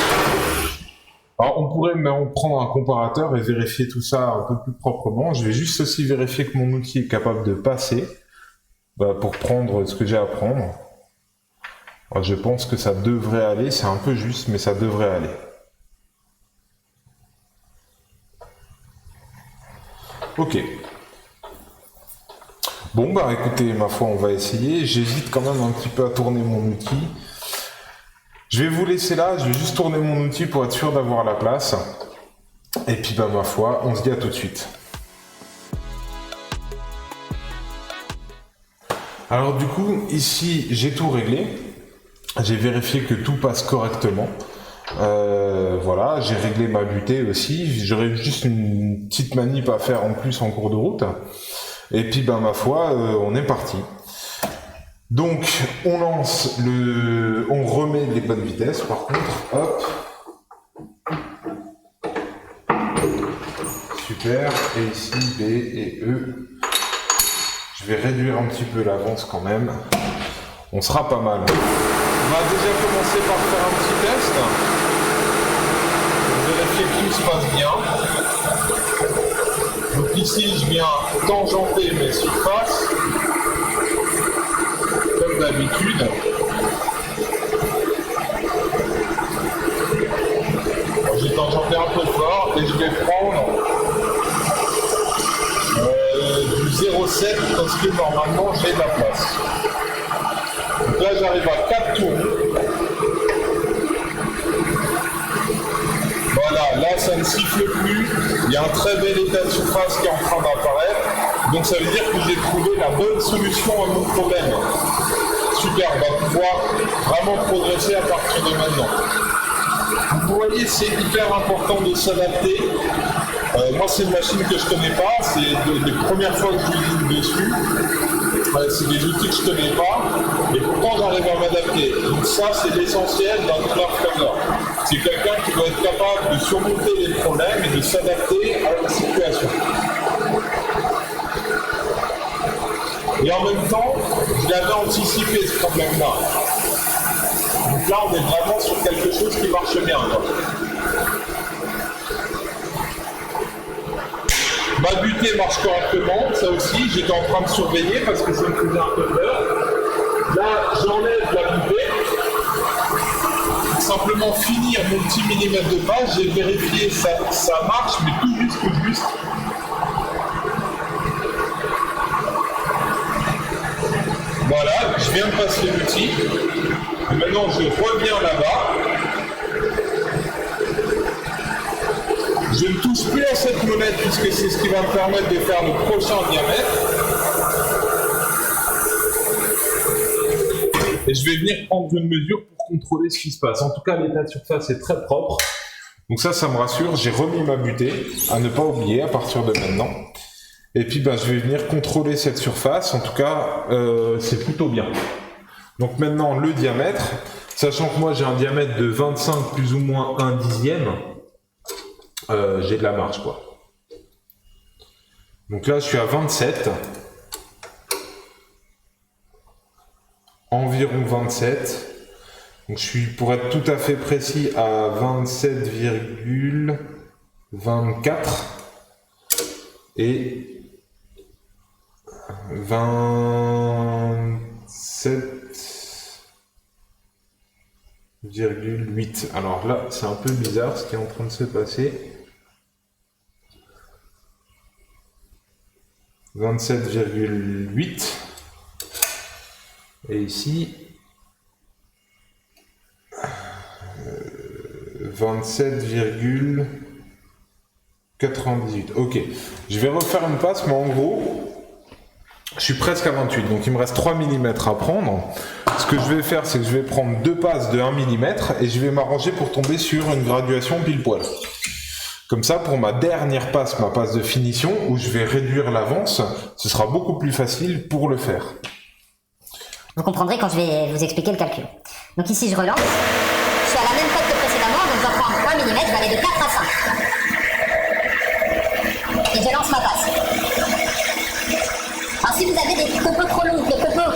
Alors, on pourrait prendre un comparateur et vérifier tout ça un peu plus proprement. Je vais juste aussi vérifier que mon outil est capable de passer pour prendre ce que j'ai à prendre. Alors, je pense que ça devrait aller. C'est un peu juste, mais ça devrait aller. Ok. Bon, écoutez, ma foi, on va essayer. J'hésite quand même un petit peu à tourner mon outil. Je vais vous laisser là, je vais juste tourner mon outil pour être sûr d'avoir la place. Et puis ma foi, on se dit à tout de suite. Alors du coup, ici, j'ai tout réglé. J'ai vérifié que tout passe correctement. Voilà, j'ai réglé ma butée aussi. J'aurais juste une petite manip à faire en plus en cours de route. Et puis ma foi, on est parti. Donc, on remet les bonnes vitesses, par contre, hop. Super, et ici, B et E. Je vais réduire un petit peu l'avance quand même. On sera pas mal. On va déjà commencer par faire un petit test. Vérifier que tout se passe bien. Donc ici, je viens tangenter mes surfaces. Comme d'habitude. J'ai tangenté un peu fort et je vais prendre du 0,7 parce que normalement j'ai de la place. Donc là j'arrive à 4 tours. Voilà, là ça ne siffle plus. Il y a un très bel état de surface qui est en train d'apparaître. Donc ça veut dire que j'ai trouvé la bonne solution à mon problème. Super, on va pouvoir vraiment progresser à partir de maintenant. Vous voyez, c'est hyper important de s'adapter. Moi, c'est une machine que je ne connais pas, c'est les premières fois que je l'utilise dessus. C'est des outils que je ne connais pas, et pourtant j'arrive à m'adapter. Donc ça, c'est l'essentiel d'un entrepreneur. C'est quelqu'un qui doit être capable de surmonter les problèmes et de s'adapter à la situation. Et en même temps, je l'avais anticipé ce problème-là. Donc là, on est vraiment sur quelque chose qui marche bien. Ma butée marche correctement, ça aussi, j'étais en train de surveiller parce que ça me faisait un peu peur. Là, j'enlève la butée. Simplement finir mon petit millimètre de base, j'ai vérifié, ça marche, mais tout juste. Voilà, je viens de passer l'outil. Maintenant, je reviens là-bas. Je ne touche plus à cette molette puisque c'est ce qui va me permettre de faire le prochain diamètre. Et je vais venir prendre une mesure pour contrôler ce qui se passe. En tout cas, l'état de surface est très propre. Donc ça me rassure. J'ai remis ma butée, à ne pas oublier à partir de maintenant. Et puis je vais venir contrôler cette surface. En tout cas, c'est plutôt bien. Donc maintenant, le diamètre, sachant que moi j'ai un diamètre de 25 plus ou moins 1/10, j'ai de la marge quoi. Donc là, je suis à 27. Environ 27. Donc je suis, pour être tout à fait précis, à 27,24 et 27,8. Alors là, c'est un peu bizarre ce qui est en train de se passer. 27,8 et ici 27,98. Ok, je vais refaire une passe, mais en gros, je suis presque à 28, donc il me reste 3 mm à prendre. Ce que je vais faire, c'est que je vais prendre deux passes de 1 mm et je vais m'arranger pour tomber sur une graduation pile poil. Comme ça, pour ma dernière passe, ma passe de finition, où je vais réduire l'avance, ce sera beaucoup plus facile pour le faire. Vous comprendrez quand je vais vous expliquer le calcul. Donc ici, je relance. Je suis à la même cote que précédemment, donc je vais prendre 1 mm, je vais aller de 4 à 5. Et je lance ma passe. Alors si vous avez des copeaux trop longs, que le copeau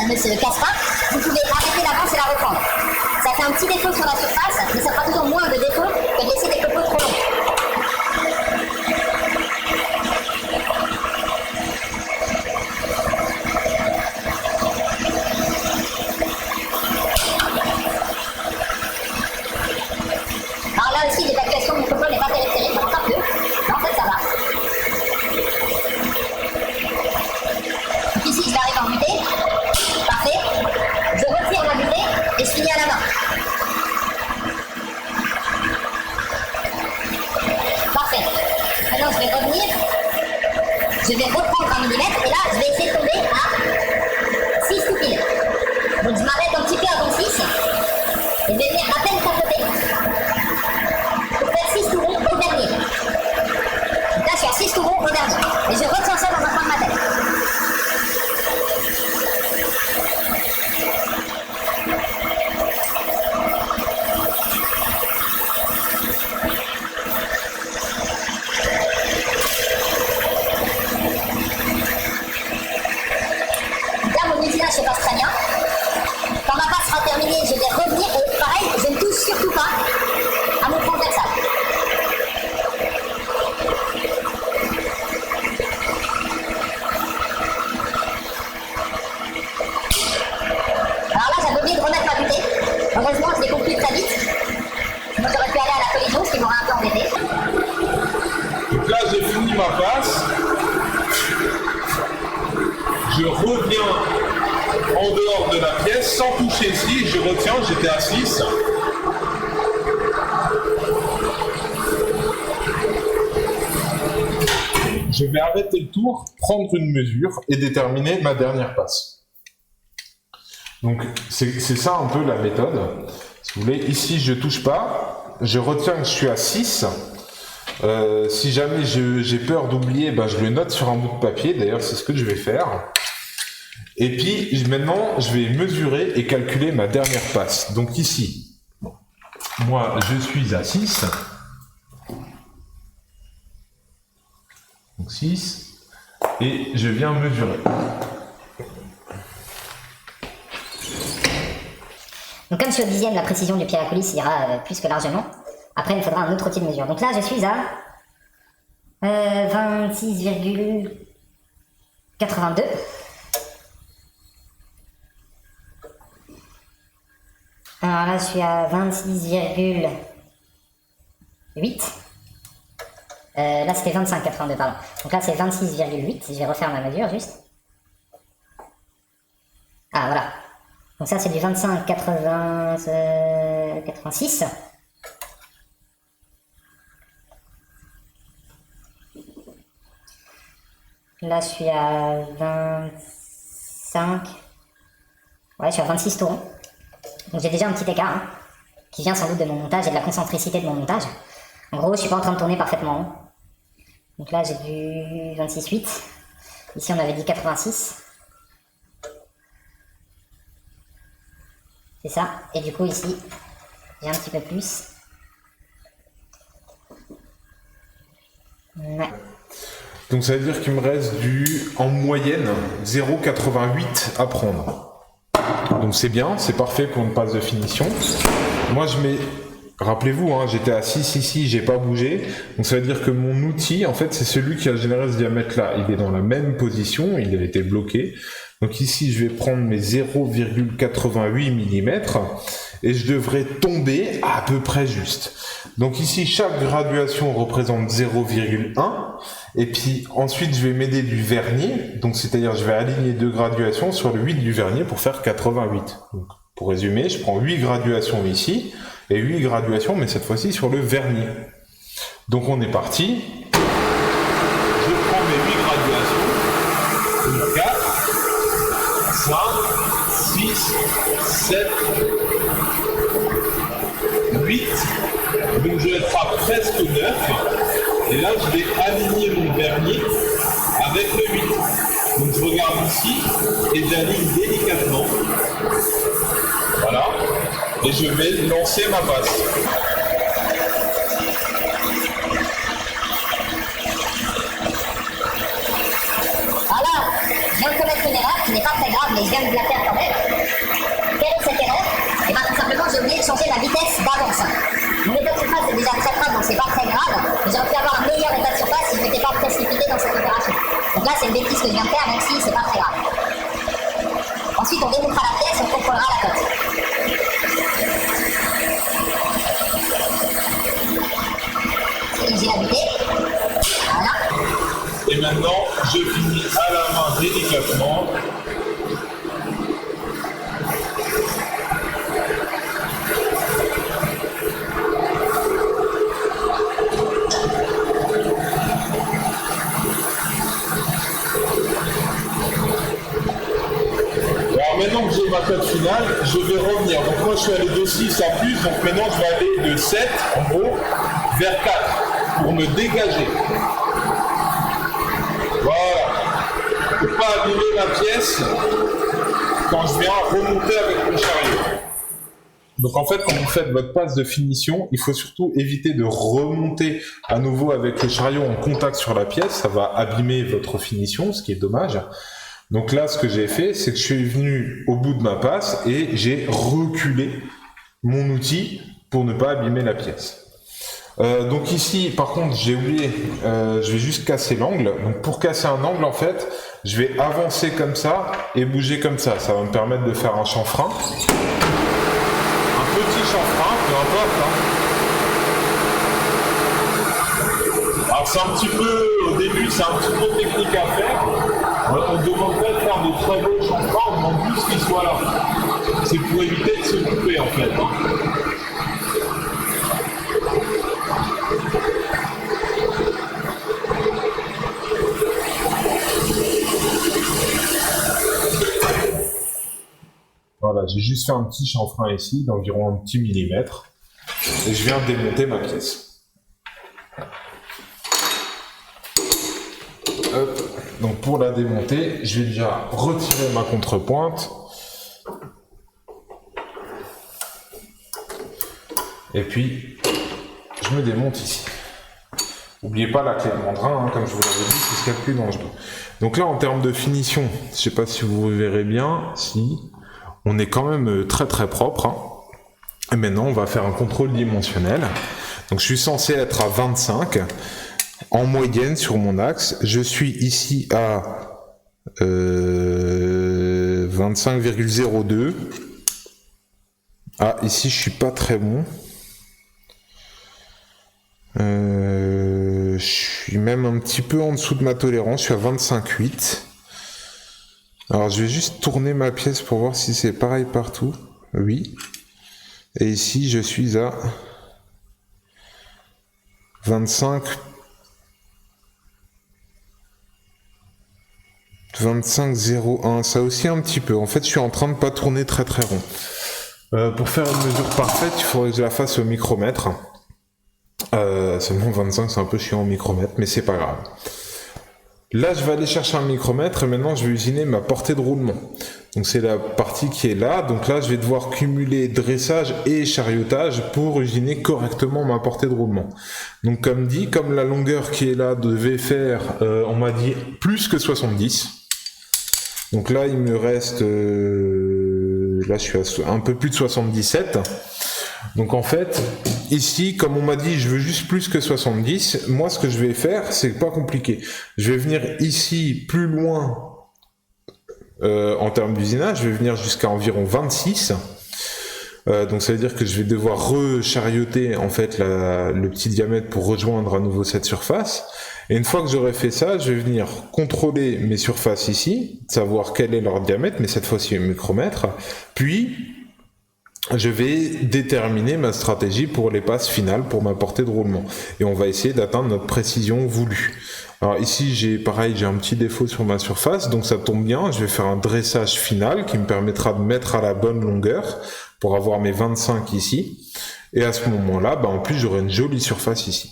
ne se casse pas, vous pouvez arrêter l'avance et la reprendre. Ça fait un petit défaut sur la surface, mais ça fera toujours moins de défauts que de laisser des copeaux trop longs. Alors là aussi, l'évacuation de mon copeau n'est pas terrible, encore peu. Mais en fait, ça va. Donc ici, je vais arriver en butée. Parfait. Je retire ma butée et je finis à la main. Parfait. Maintenant, je vais revenir. Je vais reprendre 1 mm et là, je vais essayer de tomber à 6 tout pile. Donc, je m'arrête un petit peu avant 6 et je vais venir à peine tapoter pour faire 6 tours ronds au dernier. Donc là, je suis à 6 tours ronds au dernier. Et je retiens ça dans un coin de ma tête. Se passe très bien. Quand ma passe sera terminée, je vais revenir et pareil, je ne touche surtout pas à mon transversal. Alors là, j'avais oublié de remettre ma butée. Heureusement, je l'ai conclu très vite. Sinon, j'aurais pu aller à la collision, ce qui m'aurait un peu embêté. Donc là, j'ai fini ma passe. Je reviens en dehors de la pièce sans toucher ici, je retiens, j'étais à 6. Je vais arrêter le tour, prendre une mesure et déterminer ma dernière passe. Donc c'est ça un peu la méthode. Si vous voulez, ici je touche pas, je retiens que je suis à 6. Si jamais j'ai peur d'oublier, je le note sur un bout de papier, d'ailleurs c'est ce que je vais faire. Et puis maintenant, je vais mesurer et calculer ma dernière passe. Donc ici, moi je suis à 6. Donc 6. Et je viens mesurer. Donc comme je suis au 10e, la précision du pied à la coulisse ira plus que largement. Après, il me faudra un autre outil de mesure. Donc là, je suis à 26,82. Alors là, je suis à 26,8. Là, c'était 25,82, pardon. Donc là, c'est 26,8. Je vais refaire ma mesure, juste. Ah, voilà. Donc ça, c'est du 25,86. Là, je suis à 25... Ouais, je suis à 26 tours. Donc j'ai déjà un petit écart, qui vient sans doute de mon montage et de la concentricité de mon montage. En gros, je suis pas en train de tourner parfaitement rond. Donc là, j'ai vu 26,8. Ici, on avait dit 86. C'est ça. Et du coup, ici, j'ai un petit peu plus. Ouais. Donc ça veut dire qu'il me reste en moyenne, 0,88 à prendre. Donc c'est bien, c'est parfait pour une passe de finition. Moi je mets, rappelez-vous, hein, j'étais à 6 j'ai pas bougé. Donc ça veut dire que mon outil, en fait, c'est celui qui a généré ce diamètre-là. Il est dans la même position, il a été bloqué. Donc ici, je vais prendre mes 0,88 mm et je devrais tomber à peu près juste. Donc ici, chaque graduation représente 0,1 et puis ensuite, je vais m'aider du vernis. Donc c'est-à-dire, je vais aligner 2 graduations sur le 8 du vernis pour faire 88. Donc, pour résumer, je prends 8 graduations ici et 8 graduations, mais cette fois-ci sur le vernis. Donc on est parti. Je prends mes 8 graduations. 4, 5, 6, 7, 8. Donc je vais être à presque 9. Et là, je vais aligner mon vernis avec le 8. Donc je regarde ici et j'aligne délicatement. Voilà. Et je vais lancer ma passe. Alors, je viens de commettre une erreur qui n'est pas très grave, mais je viens de la faire quand même. Quelle est cette erreur? Et bien tout simplement, j'ai oublié de changer ma vitesse d'avance. Mon état de surface est déjà très faible, donc c'est pas très grave. Mais j'aurais pu avoir un meilleur état de surface si je n'étais pas précipité dans cette opération. Donc là, c'est une bêtise que je viens de faire, même si c'est pas très grave. Ensuite, on démontera la pièce, on contrôlera la cote. J'ai la butée. Voilà. Et maintenant, je finis à la main délicatement. Alors maintenant que j'ai ma cote finale, je vais revenir. Donc moi je suis allé de 6 à plus, donc maintenant je vais aller de 7 en gros vers 4 pour me dégager. Voilà. Pour pas abîmer ma pièce quand je viens remonter avec le chariot. Donc en fait, quand vous faites votre passe de finition, il faut surtout éviter de remonter à nouveau avec le chariot en contact sur la pièce, ça va abîmer votre finition, ce qui est dommage. Donc là, ce que j'ai fait, c'est que je suis venu au bout de ma passe et j'ai reculé mon outil pour ne pas abîmer la pièce. Donc ici, par contre, j'ai oublié, je vais juste casser l'angle. Donc pour casser un angle, en fait, je vais avancer comme ça et bouger comme ça. Ça va me permettre de faire un chanfrein. Un petit chanfrein, peu importe. Hein. Alors c'est un petit peu, au début, c'est un petit peu technique à faire. On ne demande pas de faire de très beaux chanfreins, on demande juste qu'ils soient là. C'est pour éviter de se couper, en fait. Hein. Voilà, j'ai juste fait un petit chanfrein ici, d'environ un petit millimètre, et je viens démonter ma pièce. Hop. Donc pour la démonter, je vais déjà retirer ma contrepointe. Et puis, je me démonte ici. N'oubliez pas la clé de mandrin, hein, comme je vous l'avais dit, c'est ce qu'il y a de plus dangereux. Donc là, en termes de finition, je ne sais pas si vous verrez bien, si... On est quand même très très propre. Hein. Et maintenant, on va faire un contrôle dimensionnel. Donc, je suis censé être à 25 en moyenne sur mon axe. Je suis ici à 25,02. Ah, ici, je suis pas très bon. Je suis même un petit peu en dessous de ma tolérance. Je suis à 25,8. Alors je vais juste tourner ma pièce pour voir si c'est pareil partout. Oui. Et ici je suis à 25,01. Ça aussi un petit peu. En fait je suis en train de pas tourner très très rond. Pour faire une mesure parfaite, il faudrait que je la fasse au micromètre. Seulement 25, c'est un peu chiant au micromètre, mais c'est pas grave. Là, je vais aller chercher un micromètre et maintenant, je vais usiner ma portée de roulement. Donc, c'est la partie qui est là. Donc là, je vais devoir cumuler dressage et chariotage pour usiner correctement ma portée de roulement. Donc, comme dit, comme la longueur qui est là devait faire, on m'a dit, plus que 70. Donc là, il me reste... là, je suis à un peu plus de 77. Donc en fait, ici, comme on m'a dit, je veux juste plus que 70. Moi, ce que je vais faire, c'est pas compliqué. Je vais venir ici plus loin en termes d'usinage. Je vais venir jusqu'à environ 26. Donc ça veut dire que je vais devoir recharioter en fait le petit diamètre pour rejoindre à nouveau cette surface. Et une fois que j'aurai fait ça, je vais venir contrôler mes surfaces ici, savoir quel est leur diamètre, mais cette fois-ci au micromètre. Puis je vais déterminer ma stratégie pour les passes finales, pour ma portée de roulement. Et on va essayer d'atteindre notre précision voulue. Alors ici, j'ai un petit défaut sur ma surface, donc ça tombe bien. Je vais faire un dressage final qui me permettra de mettre à la bonne longueur pour avoir mes 25 ici. Et à ce moment-là, en plus, j'aurai une jolie surface ici.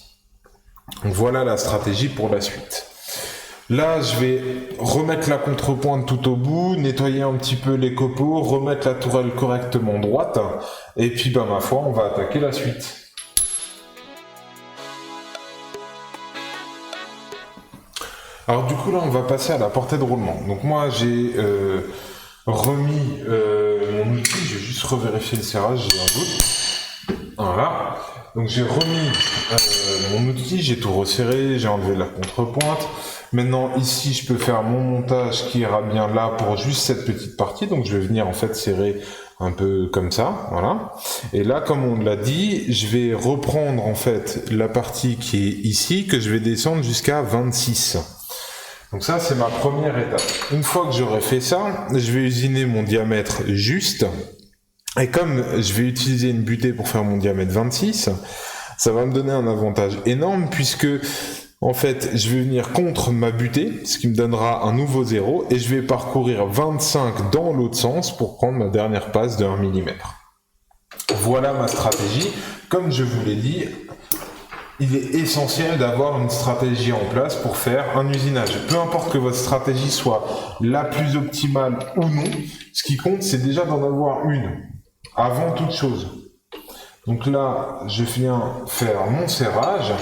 Donc voilà la stratégie pour la suite. Là, je vais remettre la contrepointe tout au bout, nettoyer un petit peu les copeaux, remettre la tourelle correctement droite, et puis ma foi, on va attaquer la suite. Alors du coup là, on va passer à la portée de roulement. Donc moi, j'ai remis mon outil, je vais juste revérifier le serrage, j'ai un doute. Voilà. Donc j'ai remis mon outil, j'ai tout resserré, j'ai enlevé la contrepointe. Maintenant ici je peux faire mon montage qui ira bien là pour juste cette petite partie. Donc je vais venir en fait serrer un peu comme ça, voilà. Et là comme on l'a dit, je vais reprendre en fait la partie qui est ici, que je vais descendre jusqu'à 26. Donc ça c'est ma première étape. Une fois que j'aurai fait ça, je vais usiner mon diamètre juste. Et comme je vais utiliser une butée pour faire mon diamètre 26, ça va me donner un avantage énorme puisque, en fait, je vais venir contre ma butée, ce qui me donnera un nouveau 0, et je vais parcourir 25 dans l'autre sens pour prendre ma dernière passe de 1 mm. Voilà ma stratégie. Comme je vous l'ai dit, il est essentiel d'avoir une stratégie en place pour faire un usinage. Peu importe que votre stratégie soit la plus optimale ou non, ce qui compte, c'est déjà d'en avoir une. Avant toute chose. Donc là, je viens faire mon serrage.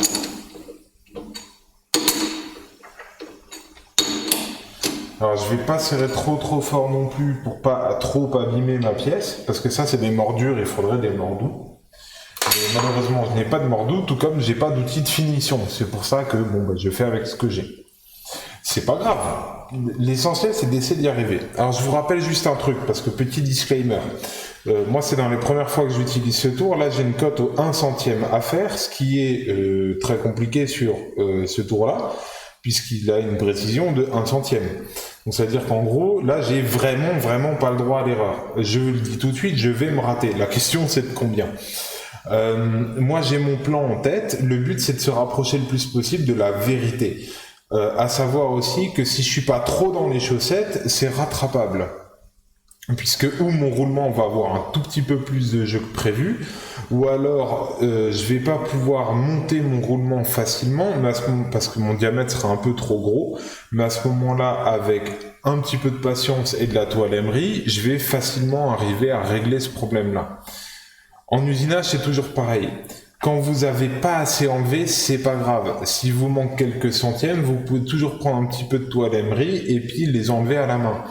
Alors je vais pas serrer trop fort non plus pour pas trop abîmer ma pièce, parce que ça c'est des mordures, il faudrait des mordous. Et malheureusement je n'ai pas de mordous, tout comme j'ai pas d'outil de finition. C'est pour ça que je fais avec ce que j'ai. C'est pas grave. L'essentiel c'est d'essayer d'y arriver. Alors je vous rappelle juste un truc, parce que petit disclaimer. Moi c'est dans les premières fois que j'utilise ce tour. Là j'ai une cote au 1 centième à faire, ce qui est très compliqué sur ce tour là, puisqu'il a une précision de 1 centième. Donc ça veut dire qu'en gros là j'ai vraiment pas le droit à l'erreur. Je le dis tout de suite, je vais me rater. La question c'est de combien. Moi j'ai mon plan en tête. Le but c'est de se rapprocher le plus possible de la vérité. À savoir aussi que si je suis pas trop dans les chaussettes, c'est rattrapable. Puisque ou mon roulement va avoir un tout petit peu plus de jeu que prévu, ou alors je vais pas pouvoir monter mon roulement facilement, parce que mon diamètre sera un peu trop gros, mais à ce moment-là, avec un petit peu de patience et de la toile emery, je vais facilement arriver à régler ce problème-là. En usinage, c'est toujours pareil. Quand vous avez pas assez enlevé, c'est pas grave. Si vous manque quelques centièmes, vous pouvez toujours prendre un petit peu de toile emery et puis les enlever à la main.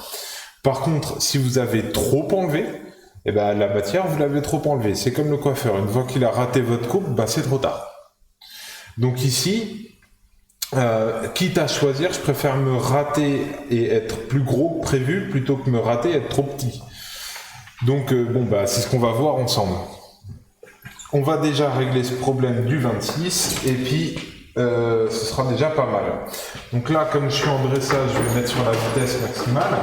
Par contre, si vous avez trop enlevé, la matière, vous l'avez trop enlevée. C'est comme le coiffeur. Une fois qu'il a raté votre coupe, c'est trop tard. Donc ici, quitte à choisir, je préfère me rater et être plus gros que prévu plutôt que me rater et être trop petit. Donc c'est ce qu'on va voir ensemble. On va déjà régler ce problème du 26 et puis ce sera déjà pas mal. Donc là, comme je suis en dressage, je vais mettre sur la vitesse maximale.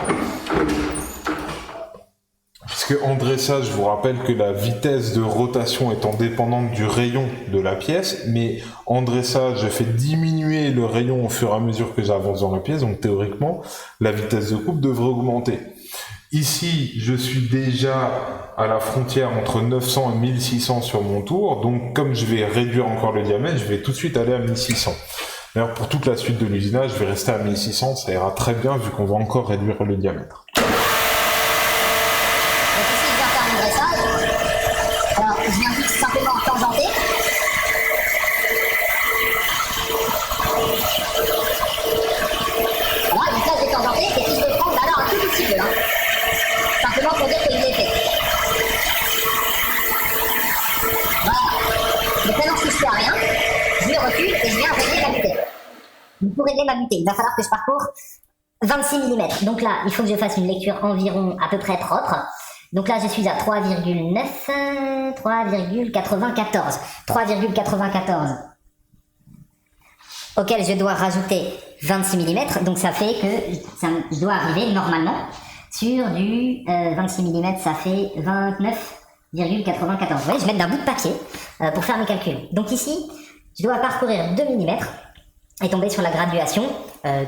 Puisque en dressage, je vous rappelle que la vitesse de rotation étant dépendante du rayon de la pièce, mais en dressage, je fais diminuer le rayon au fur et à mesure que j'avance dans la pièce, donc théoriquement, la vitesse de coupe devrait augmenter. Ici, je suis déjà à la frontière entre 900 et 1600 sur mon tour, donc comme je vais réduire encore le diamètre, je vais tout de suite aller à 1600. D'ailleurs, pour toute la suite de l'usinage, je vais rester à 1600, ça ira très bien vu qu'on va encore réduire le diamètre. Donc ici, je viens faire mon dressage. Alors, je viens juste simplement tangenter. Voilà, donc là, j'ai tangenté, et puis je vais prendre alors un tout petit peu, hein. Simplement pour dire qu'il est fait. Voilà. Donc maintenant, si je fais rien, je recule et je viens régler ma butée. Donc pour régler ma butée, il va falloir que je parcours 26 mm. Donc là, il faut que je fasse une lecture environ à peu près propre. Donc là, je suis à 3,9, 3,94. 3,94. Auquel je dois rajouter 26 mm. Donc ça fait que je dois arriver normalement sur du 26 mm, ça fait 29,94. Vous voyez, je vais mettre d'un bout de papier pour faire mes calculs. Donc ici, je dois parcourir 2 mm et tomber sur la graduation.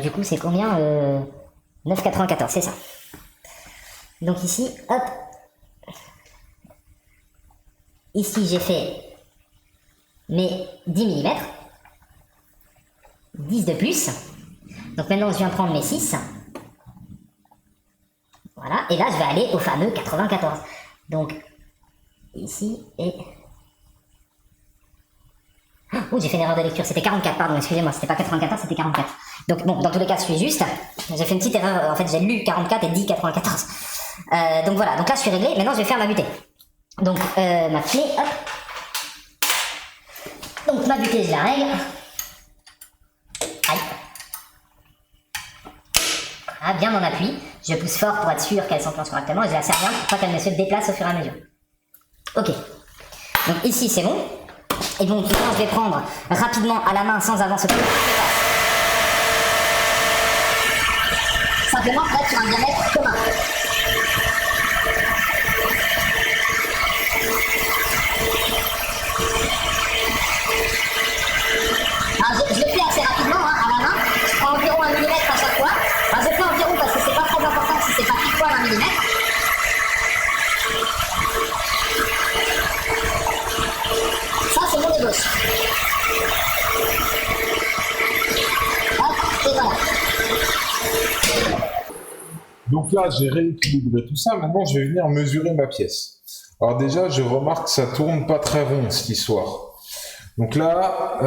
Du coup, c'est combien 9,94, c'est ça. Donc ici, hop. Ici, j'ai fait mes 10 mm. 10 de plus. Donc maintenant, je viens prendre mes 6. Voilà. Et là, je vais aller au fameux 94. Donc, ici et... Oh, j'ai fait une erreur de lecture. C'était 44, pardon, excusez-moi. C'était pas 94, c'était 44. Donc bon, dans tous les cas, je suis juste. J'ai fait une petite erreur. En fait, j'ai lu 44 et dit 94. Donc voilà. Donc là, je suis réglé. Maintenant, je vais faire ma butée. Donc, ma clé, hop. Donc, ma butée, je la règle. Aïe. Voilà, bien en appui. Je pousse fort pour être sûr qu'elle s'enclenche correctement et je la serre bien pour pas qu'elle ne se déplace au fur et à mesure. Ok. Donc ici, c'est bon. Et donc, maintenant, je vais prendre rapidement à la main sans avance. Simplement pour être sur un diamètre commun. Alors, je le fais assez rapidement, hein, à la main. Je prends environ 1 mm à chaque fois. Alors, je fais environ parce que c'est pas très important si c'est pas pile poil 1 mm. Ça, c'est mon ébauche. Hop, et voilà. Donc là, j'ai rééquilibré tout ça. Maintenant, je vais venir mesurer ma pièce. Alors déjà, je remarque que ça tourne pas très rond, cette histoire. Donc là,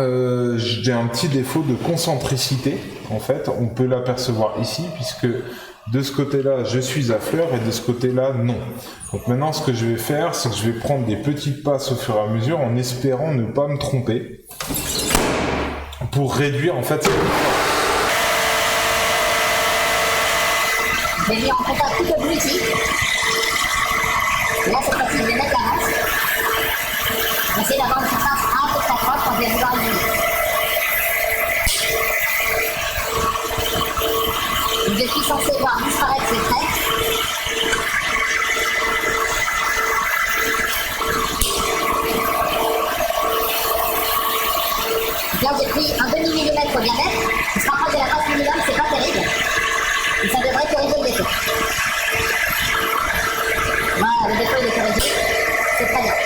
j'ai un petit défaut de concentricité. En fait, on peut l'apercevoir ici, puisque de ce côté-là, je suis à fleur, et de ce côté-là, non. Donc maintenant, ce que je vais faire, c'est que je vais prendre des petites passes au fur et à mesure, en espérant ne pas me tromper, pour réduire, en fait, cette... Je vais venir en contact tout au bout ici. Et là, cette fois-ci, je vais mettre la lance. Je vais essayer d'avoir une surface un peu très proche quand je vais vouloir éliminer. Donc, je suis censé voir disparaître ces traits. Donc là, j'ai pris un demi-millimètre au diamètre. Il se rapproche de la face minimum, c'est pas terrible. Et ça devrait corriger le défaut. Voilà, le défaut il est corrigé. C'est très bien.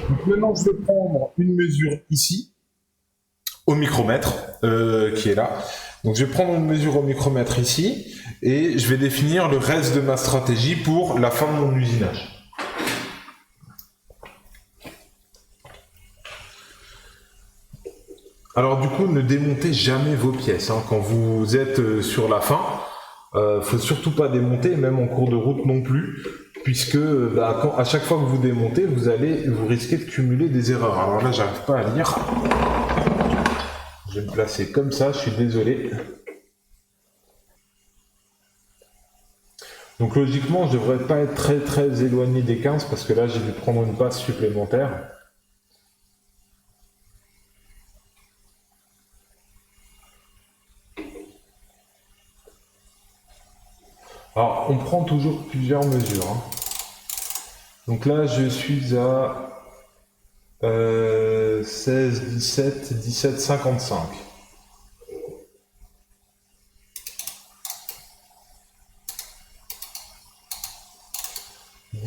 Donc maintenant, je vais prendre une mesure ici, au micromètre, qui est là. Donc je vais prendre une mesure au micromètre ici, et je vais définir le reste de ma stratégie pour la fin de mon usinage. Alors du coup, ne démontez jamais vos pièces, hein. Quand vous êtes sur la fin, faut surtout pas démonter, même en cours de route non plus, puisque à chaque fois que vous démontez, vous risquez de cumuler des erreurs. Alors là, j'arrive pas à lire. Je vais me placer comme ça, je suis désolé. Donc logiquement, je devrais pas être très éloigné des 15, parce que là, j'ai dû prendre une passe supplémentaire. Alors, on prend toujours plusieurs mesures, hein. Donc là, je suis à 16, 17, 17, 55.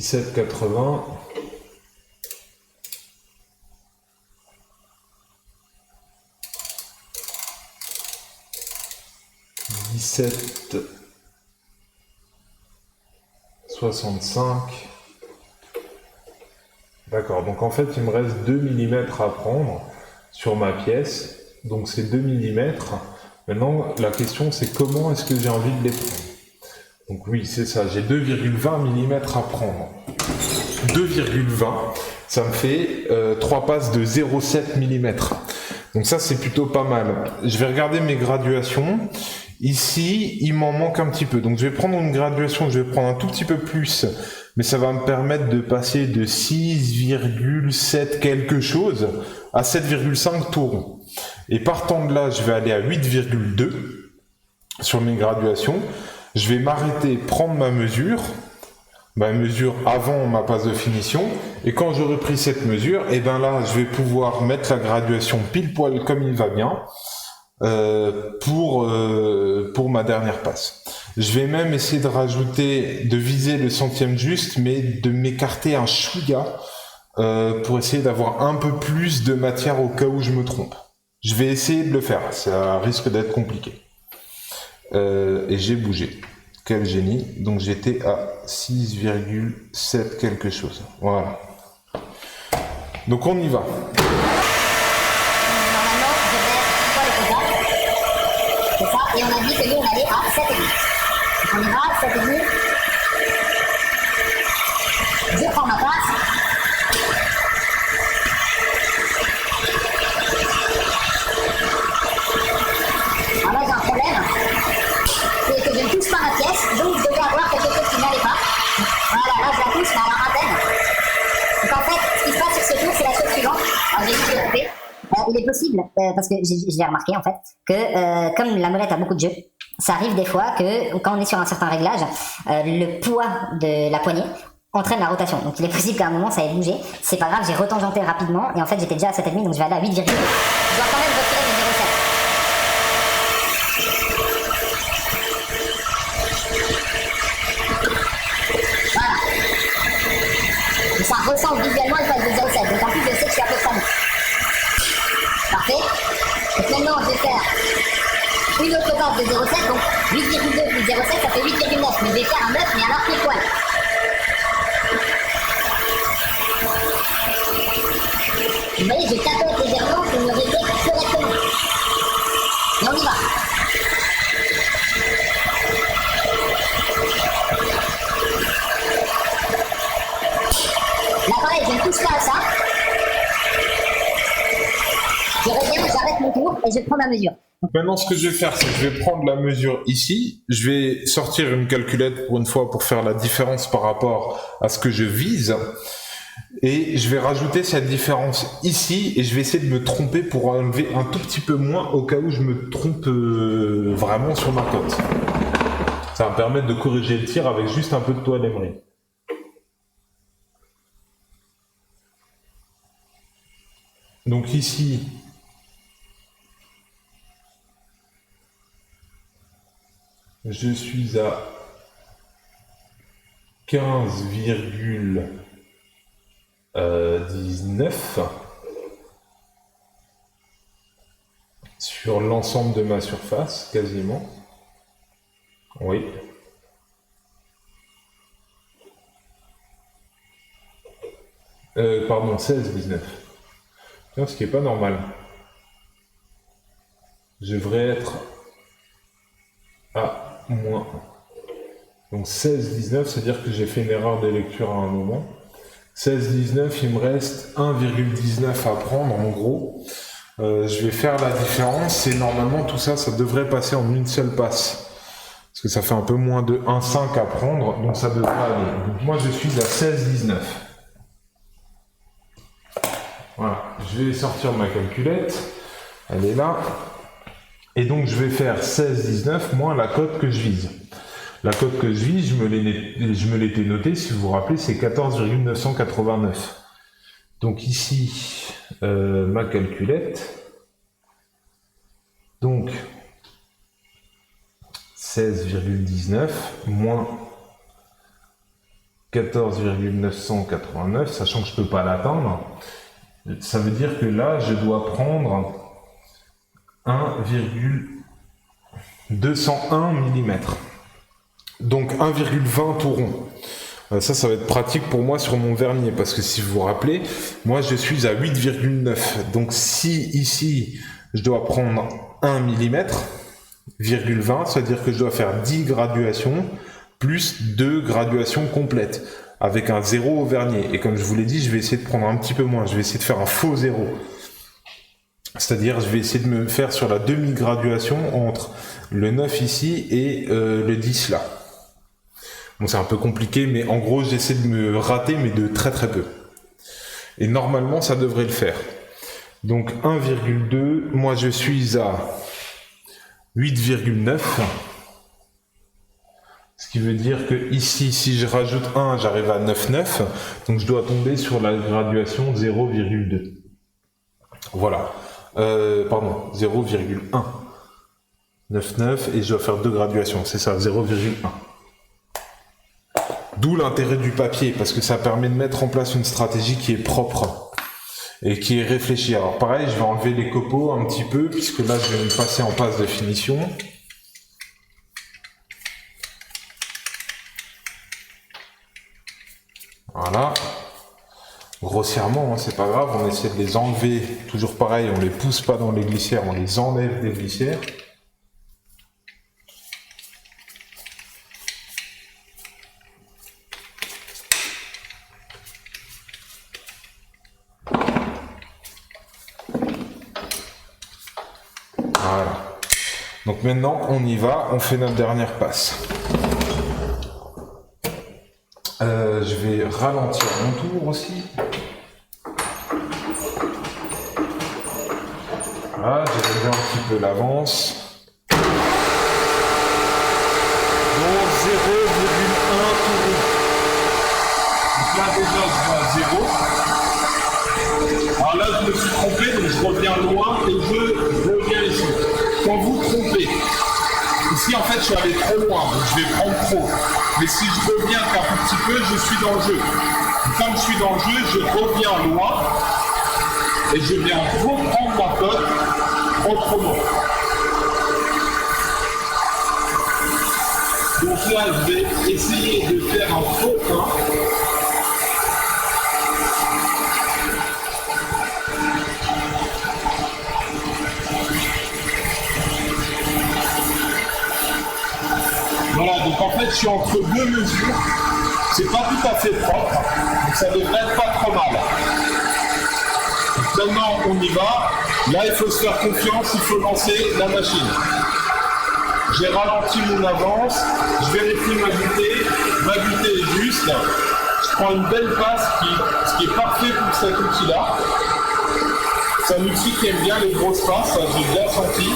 17,80. « 17,65. D'accord, donc en fait il me reste 2 mm à prendre sur ma pièce. Donc c'est 2 mm. Maintenant la question c'est comment est-ce que j'ai envie de les prendre. Donc oui c'est ça, j'ai 2,20 mm à prendre. 2,20, ça me fait 3 passes de 0,7 mm. Donc ça c'est plutôt pas mal. Je vais regarder mes graduations. Ici, il m'en manque un petit peu. Donc je vais prendre une graduation, je vais prendre un tout petit peu plus, mais ça va me permettre de passer de 6,7 quelque chose à 7,5 tout rond. Et partant de là, je vais aller à 8,2 sur mes graduations. Je vais m'arrêter, prendre ma mesure avant ma passe de finition, et quand j'aurai pris cette mesure, et ben là, je vais pouvoir mettre la graduation pile poil comme il va bien. Pour ma dernière passe. Je vais même essayer de viser le centième juste, mais de m'écarter un chouïa pour essayer d'avoir un peu plus de matière au cas où je me trompe. Je vais essayer de le faire, ça risque d'être compliqué. Et j'ai bougé. Quel génie. Donc j'étais à 6,7 quelque chose. Voilà. Donc on y va. Et on a dit que nous on allait à 7,5. On y va, 7,5. Je prends ma passe. Alors là j'ai un problème. C'est que je ne touche pas ma pièce, donc je devais avoir quelque chose qui n'allait pas. Voilà, là je la touche, mais alors à peine. Donc en fait, ce qui se passe sur ce tour, c'est la chose suivante. Alors j'ai juste de couper. Il est possible, parce que je l'ai remarqué en fait, que comme la molette a beaucoup de jeux, ça arrive des fois que quand on est sur un certain réglage, le poids de la poignée entraîne la rotation. Donc il est possible qu'à un moment ça ait bougé. C'est pas grave, j'ai retangenté rapidement et en fait j'étais déjà à 7,5, donc je vais aller à 8,2. Je dois quand même retirer mes 0,7. Voilà. Et ça ressemble visuellement une phase de 0,7. Donc en plus je sais que je suis à peu près. Parfait. Donc maintenant je vais faire une autre passe de 0,7, donc 8,2 plus 0,7 ça fait 8,9, mais je vais faire un 9 mais alors pile poil. Vous voyez, je tapote légèrement pour me régler correctement. Et on y va. Là pareil, je ne touche pas à ça. Je reviens, j'arrête mon tour et je prends ma mesure. Maintenant, ce que je vais faire, c'est que je vais prendre la mesure ici. Je vais sortir une calculette pour une fois pour faire la différence par rapport à ce que je vise. Et je vais rajouter cette différence ici et je vais essayer de me tromper pour enlever un tout petit peu moins au cas où je me trompe vraiment sur ma cote. Ça va me permettre de corriger le tir avec juste un peu de toile d'émery. Donc ici, je suis à 15,19 sur l'ensemble de ma surface, quasiment. Oui. Pardon, 16,19. Tiens, ce qui est pas normal. Je devrais être à moins. Donc 16,19, c'est-à-dire que j'ai fait une erreur de lecture à un moment. 16,19, il me reste 1,19 à prendre en gros. Je vais faire la différence et normalement tout ça, ça devrait passer en une seule passe. Parce que ça fait un peu moins de 1,5 à prendre, donc ça devrait aller. Donc moi je suis à 16,19. Voilà, je vais sortir ma calculette. Elle est là. Et donc je vais faire 16,19 moins la cote que je vise. La cote que je vise, je me l'étais noté, si vous vous rappelez, c'est 14,989. Donc ici, ma calculette. Donc 16,19 moins 14,989, sachant que je peux pas l'atteindre. Ça veut dire que là, je dois prendre 1,201 mm. Donc 1,20 tout rond. Ça va être pratique pour moi sur mon vernier, parce que si vous vous rappelez, moi je suis à 8,9. Donc si ici, je dois prendre 1 mm, 0,20, c'est-à-dire que je dois faire 10 graduations, plus 2 graduations complètes, avec un 0 au vernier. Et comme je vous l'ai dit, je vais essayer de prendre un petit peu moins, je vais essayer de faire un faux 0. C'est-à-dire, je vais essayer de me faire sur la demi-graduation entre le 9 ici et le 10 là. Bon, c'est un peu compliqué, mais en gros, j'essaie de me rater, mais de très très peu. Et normalement, ça devrait le faire. Donc 1,2, moi je suis à 8,9. Ce qui veut dire que ici, si je rajoute 1, j'arrive à 9,9. Donc je dois tomber sur la graduation 0,2. Voilà. Pardon, 0,1. 9,9 et je dois faire 2 graduations. C'est ça, 0,1. D'où l'intérêt du papier, parce que ça permet de mettre en place une stratégie qui est propre et qui est réfléchie. Alors pareil, je vais enlever les copeaux un petit peu, puisque là je vais me passer en passe de finition. Voilà. Grossièrement, hein, c'est pas grave, on essaie de les enlever, toujours pareil, on les pousse pas dans les glissières, on les enlève des glissières. Voilà. Donc maintenant, on y va, on fait notre dernière passe. Je vais ralentir mon tour aussi. Voilà, j'ai réduit un petit peu l'avance. Donc 0,1 tour. Donc là déjà je vois 0. Alors là je me suis trompé, donc je reviens loin et je reviens ici. Quand vous trompez, ici en fait je suis allé trop loin, donc je vais prendre trop. Mais si je reviens qu'un petit peu, je suis dans le jeu. Comme je suis dans le jeu, je reviens loin et je viens reprendre ma cote autrement. Donc là, je vais essayer de faire un faux 1. Voilà, donc en fait, je suis entre deux mesures. C'est pas tout à fait propre, donc ça devrait être pas trop mal. Donc maintenant, on y va. Là, il faut se faire confiance, il faut lancer la machine. J'ai ralenti mon avance, je vérifie ma butée est juste. Je prends une belle passe, ce qui est parfait pour cet outil-là. C'est un outil qui aime bien les grosses passes, j'ai bien senti.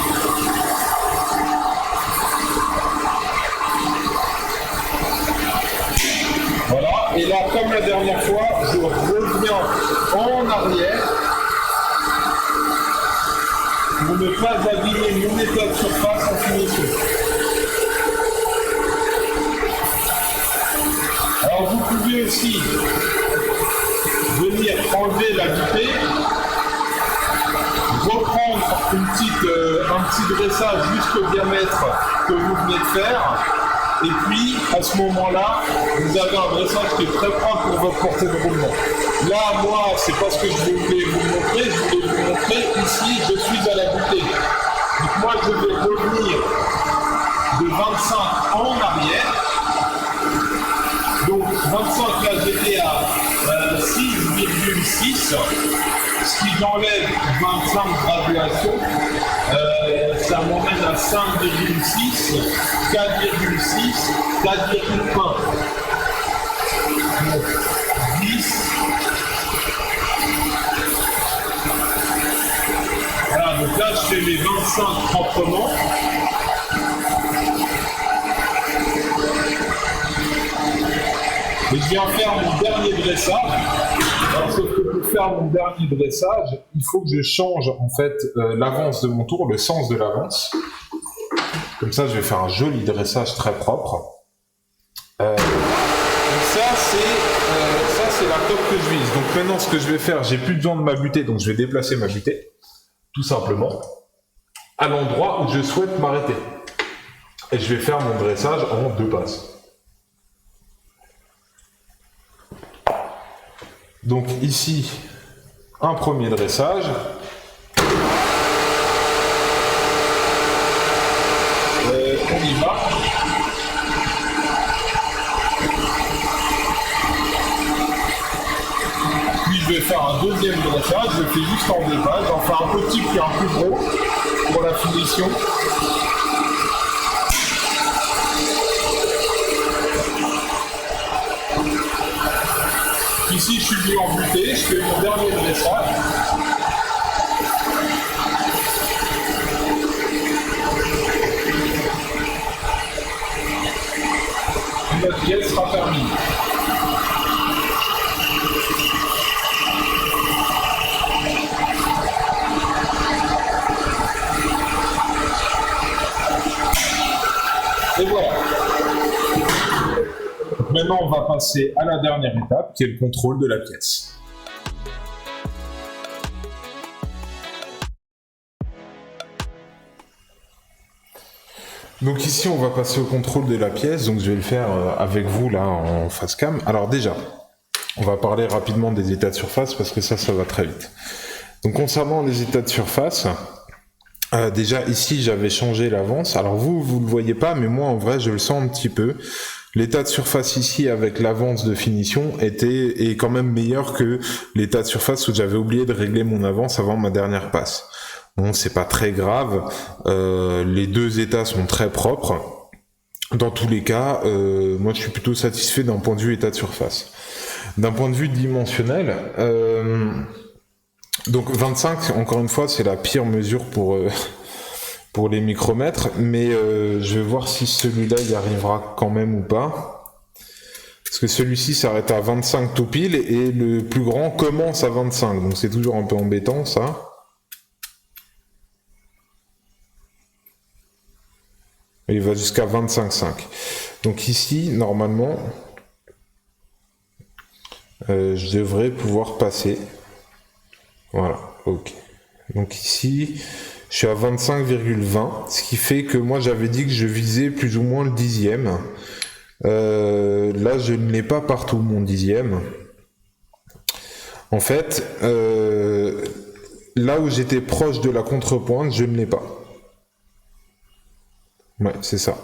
Voilà, et là, comme la dernière fois, je reviens en arrière pour ne pas abîmer mon état de surface en finition. Alors, vous pouvez aussi venir enlever la butée, reprendre un petit dressage jusqu'au diamètre que vous venez de faire. Et puis, à ce moment-là, vous avez un dressage qui est très propre pour votre portée de roulement. Là, moi, c'est pas ce que je voulais vous montrer. Je voulais vous montrer, ici, je suis à la butée. Donc moi, je vais revenir de 25 en arrière. Donc, 25, là, j'étais à 6,6. Ce qui j'enlève 25 graduations, ça m'emmène à 5,6, 4,6, 4,1. 10. Voilà, donc là je fais mes 25 proprement. Et je viens faire mon dernier dressage. Alors, sauf que pour faire mon dernier dressage, il faut que je change en fait l'avance de mon tour, le sens de l'avance. Comme ça, je vais faire un joli dressage très propre. Donc ça c'est la top que je vise. Donc maintenant ce que je vais faire, j'ai plus besoin de ma butée, donc je vais déplacer ma butée, tout simplement, à l'endroit où je souhaite m'arrêter. Et je vais faire mon dressage en 2 passes. Donc ici, un premier dressage. On y va. Puis je vais faire un deuxième dressage, je le fais juste en 2 passes, j'en fais un petit puis un plus gros pour la finition. Ici je suis venu en butée, je fais mon dernier dressage. Notre pièce sera terminée. Et voilà. Maintenant, on va passer à la dernière étape, qui est le contrôle de la pièce. Donc ici, on va passer au contrôle de la pièce. Donc je vais le faire avec vous là en face cam. Alors déjà, on va parler rapidement des états de surface parce que ça va très vite. Donc concernant les états de surface, déjà ici j'avais changé l'avance. Alors vous le voyez pas, mais moi en vrai je le sens un petit peu. L'état de surface ici avec l'avance de finition est quand même meilleur que l'état de surface où j'avais oublié de régler mon avance avant ma dernière passe. Bon, c'est pas très grave, les 2 états sont très propres. Dans tous les cas, moi je suis plutôt satisfait d'un point de vue état de surface. D'un point de vue dimensionnel, donc 25, encore une fois, c'est la pire mesure pour les micromètres, mais je vais voir si celui-là y arrivera quand même ou pas. Parce que celui-ci s'arrête à 25 tout pile et le plus grand commence à 25, donc c'est toujours un peu embêtant ça. Il va jusqu'à 25,5. Donc ici, normalement, je devrais pouvoir passer. Voilà, ok. Donc ici, je suis à 25,20, ce qui fait que moi j'avais dit que je visais plus ou moins le 10e. Là, je ne l'ai pas partout, mon 10e. En fait, là où j'étais proche de la contrepointe, je ne l'ai pas. Ouais, c'est ça.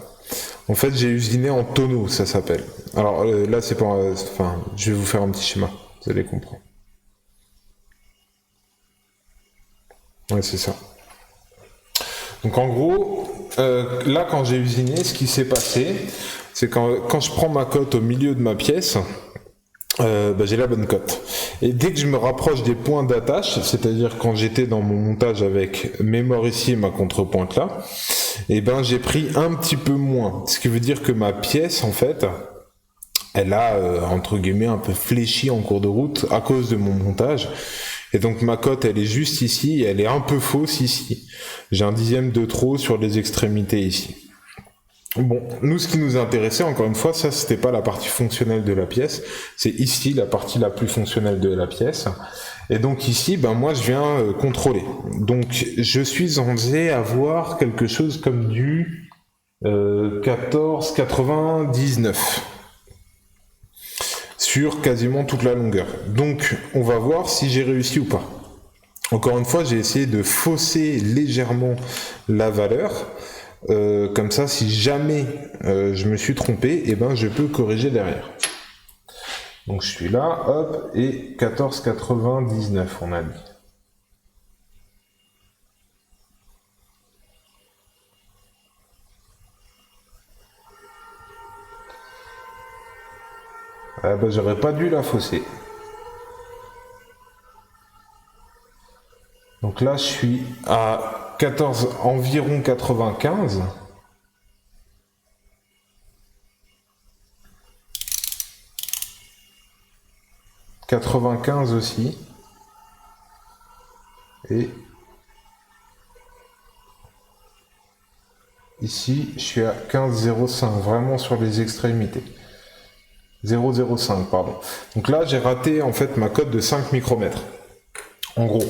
En fait, j'ai usiné en tonneau, ça s'appelle. Alors là, c'est pas... Enfin, je vais vous faire un petit schéma, vous allez comprendre. Ouais, c'est ça. Donc en gros, là, quand j'ai usiné, ce qui s'est passé, c'est quand je prends ma cote au milieu de ma pièce, j'ai la bonne cote. Et dès que je me rapproche des points d'attache, c'est-à-dire quand j'étais dans mon montage avec mes morts ici et ma contrepointe là, j'ai pris un petit peu moins. Ce qui veut dire que ma pièce, en fait, elle a, entre guillemets, un peu fléchi en cours de route à cause de mon montage. Et donc ma cote, elle est juste ici, et elle est un peu fausse ici. J'ai un 10e de trop sur les extrémités ici. Bon, nous, ce qui nous intéressait, encore une fois, ça, c'était pas la partie fonctionnelle de la pièce, c'est ici, la partie la plus fonctionnelle de la pièce. Et donc ici, moi, je viens contrôler. Donc, je suis censé avoir quelque chose comme du 14,99 sur quasiment toute la longueur. Donc, on va voir si j'ai réussi ou pas. Encore une fois, j'ai essayé de fausser légèrement la valeur. Comme ça, si jamais je me suis trompé, je peux corriger derrière. Donc je suis là, hop, et 14,99 on a dit. J'aurais pas dû la fausser. Donc là, je suis à 14, environ 95. « 95 aussi. Et ici, je suis à 15,05, vraiment sur les extrémités. 0,05 pardon. Donc là j'ai raté en fait ma cote de 5 micromètres. En gros,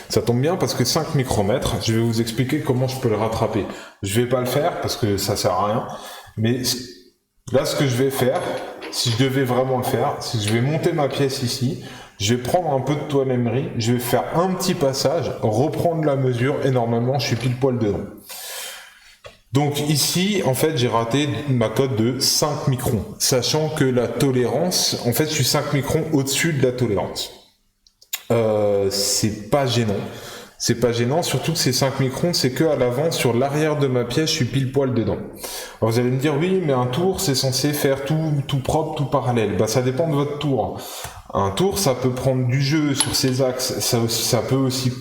ça tombe bien parce que 5 micromètres, je vais vous expliquer comment je peux le rattraper. Je vais pas le faire parce que ça sert à rien, mais là ce que je vais faire, si je devais vraiment le faire, c'est que je vais monter ma pièce ici, je vais prendre un peu de toile émery, je vais faire un petit passage, reprendre la mesure et normalement je suis pile poil dedans. Donc ici, en fait, j'ai raté ma cote de 5 microns, sachant que la tolérance, en fait, je suis 5 microns au-dessus de la tolérance. C'est pas gênant. C'est pas gênant, surtout que ces 5 microns, c'est que à l'avant, sur l'arrière de ma pièce, je suis pile poil dedans. Alors vous allez me dire, oui, mais un tour, c'est censé faire tout propre, tout parallèle. Bah, ça dépend de votre tour. Un tour, ça peut prendre du jeu sur ses axes, ça peut aussi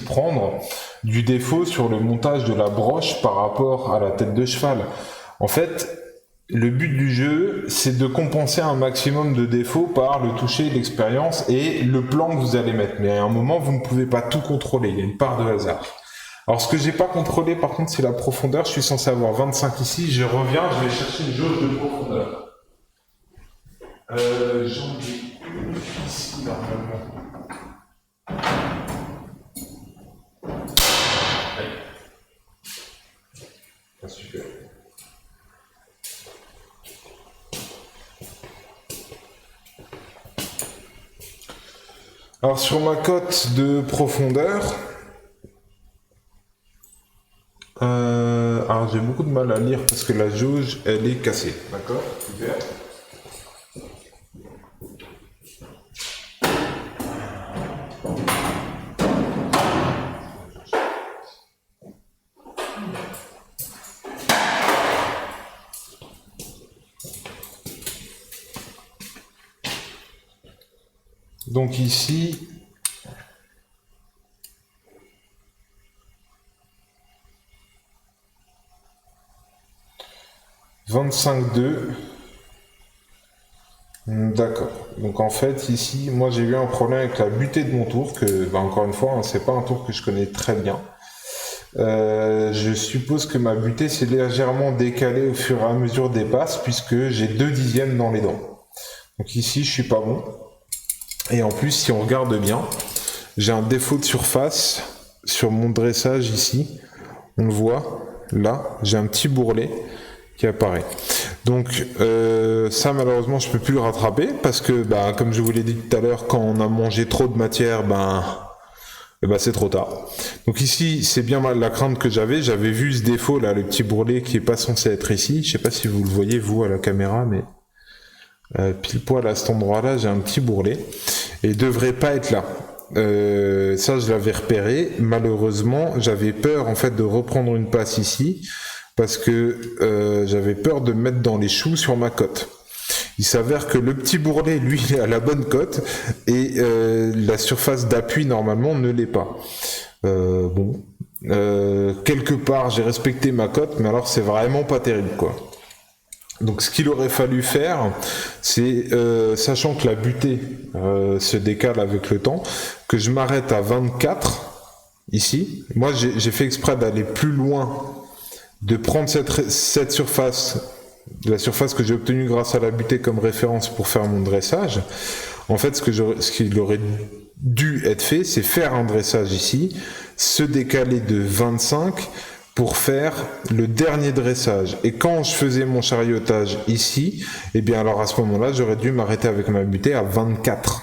prendre du défaut sur le montage de la broche par rapport à la tête de cheval. En fait, le but du jeu, c'est de compenser un maximum de défauts par le toucher, l'expérience et le plan que vous allez mettre. Mais à un moment, vous ne pouvez pas tout contrôler, il y a une part de hasard. Alors ce que j'ai pas contrôlé par contre, c'est la profondeur. Je suis censé avoir 25 ici, je reviens, je vais chercher une jauge de profondeur. J'en ai une ici normalement. Ah, super. Alors sur ma cote de profondeur, alors j'ai beaucoup de mal à lire parce que la jauge elle est cassée. D'accord, super. Donc ici, « 25,2 ». D'accord. Donc en fait ici, moi j'ai eu un problème avec la butée de mon tour, que encore une fois, hein, c'est pas un tour que je connais très bien. Je suppose que ma butée s'est légèrement décalée au fur et à mesure des passes, puisque j'ai 2 dixièmes dans les dents. Donc ici, je suis pas bon. Et en plus, si on regarde bien, j'ai un défaut de surface sur mon dressage ici. On le voit, là, j'ai un petit bourrelet qui apparaît. Donc ça, malheureusement, je peux plus le rattraper parce que, comme je vous l'ai dit tout à l'heure, quand on a mangé trop de matière, c'est trop tard. Donc ici, c'est bien la crainte que j'avais. J'avais vu ce défaut là, le petit bourrelet qui est pas censé être ici. Je sais pas si vous le voyez vous à la caméra, mais pile poil à cet endroit-là, j'ai un petit bourrelet et il devrait pas être là. Ça, je l'avais repéré. Malheureusement, j'avais peur en fait de reprendre une passe ici parce que j'avais peur de me mettre dans les choux sur ma cote. Il s'avère que le petit bourrelet, lui, il est à la bonne cote et la surface d'appui normalement ne l'est pas. Quelque part, j'ai respecté ma cote, mais alors c'est vraiment pas terrible, quoi. Donc ce qu'il aurait fallu faire, c'est, sachant que la butée se décale avec le temps, que je m'arrête à 24, ici. Moi, j'ai fait exprès d'aller plus loin, de prendre cette surface, la surface que j'ai obtenue grâce à la butée comme référence pour faire mon dressage. En fait, ce qu'il aurait dû être fait, c'est faire un dressage ici, se décaler de 25, pour faire le dernier dressage. Et quand je faisais mon chariotage ici, eh bien alors à ce moment-là, j'aurais dû m'arrêter avec ma butée à 24.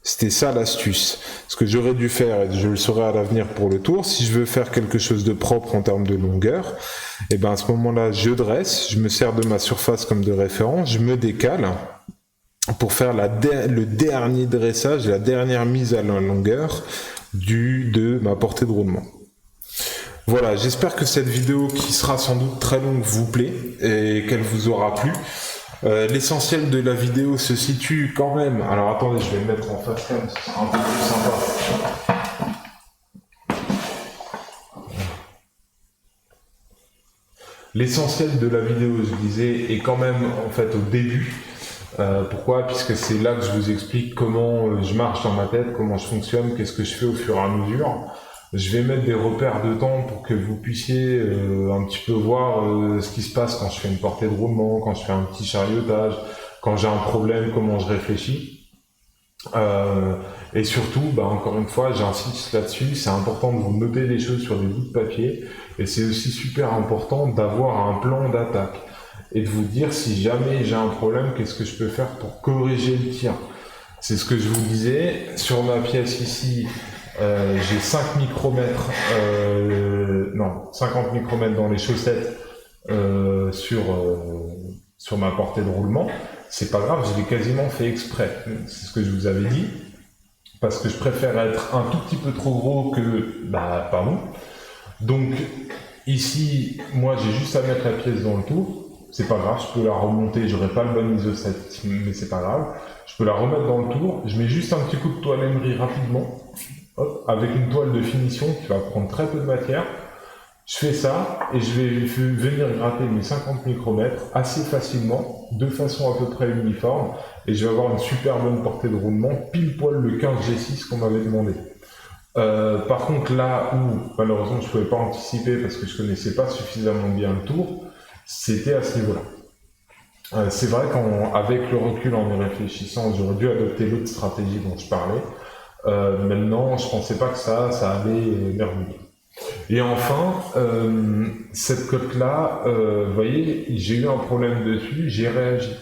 C'était ça l'astuce. Ce que j'aurais dû faire, et je le saurai à l'avenir pour le tour, si je veux faire quelque chose de propre en termes de longueur, eh bien à ce moment-là, je dresse, je me sers de ma surface comme de référence, je me décale pour faire le dernier dressage, la dernière mise à la longueur de ma portée de roulement. Voilà, j'espère que cette vidéo qui sera sans doute très longue vous plaît et qu'elle vous aura plu. L'essentiel de la vidéo se situe quand même... Alors attendez, je vais me mettre en face cam, ce sera un peu plus sympa. L'essentiel de la vidéo, je disais, est quand même en fait au début. Pourquoi ? Puisque c'est là que je vous explique comment je marche dans ma tête, comment je fonctionne, qu'est-ce que je fais au fur et à mesure. Je vais mettre des repères de temps pour que vous puissiez un petit peu voir ce qui se passe quand je fais une portée de roulement, quand je fais un petit chariotage, quand j'ai un problème, comment je réfléchis. Et surtout, encore une fois, j'insiste là-dessus, c'est important de vous noter les choses sur des bouts de papier, et c'est aussi super important d'avoir un plan d'attaque, et de vous dire si jamais j'ai un problème, qu'est-ce que je peux faire pour corriger le tir. C'est ce que je vous disais, sur ma pièce ici, j'ai 5 micromètres, non, 50 micromètres dans les chaussettes sur ma portée de roulement. C'est pas grave, je l'ai quasiment fait exprès. C'est ce que je vous avais dit. Parce que je préfère être un tout petit peu trop gros que pas bon. Donc ici, moi j'ai juste à mettre la pièce dans le tour. C'est pas grave, je peux la remonter, j'aurai pas le bon ISO 7, mais c'est pas grave. Je peux la remettre dans le tour. Je mets juste un petit coup de toile emery rapidement. Hop, avec une toile de finition qui va prendre très peu de matière. Je fais ça et je vais venir gratter mes 50 micromètres assez facilement, de façon à peu près uniforme, et je vais avoir une super bonne portée de roulement, pile poil le 15 G6 qu'on m'avait demandé. Par contre, là où malheureusement je ne pouvais pas anticiper parce que je connaissais pas suffisamment bien le tour, c'était à ce niveau-là. C'est vrai qu'avec le recul, en y réfléchissant, j'aurais dû adopter l'autre stratégie dont je parlais. Maintenant, je pensais pas que ça allait merveiller. Et enfin, cette coque-là, vous voyez, j'ai eu un problème dessus, j'ai réagi.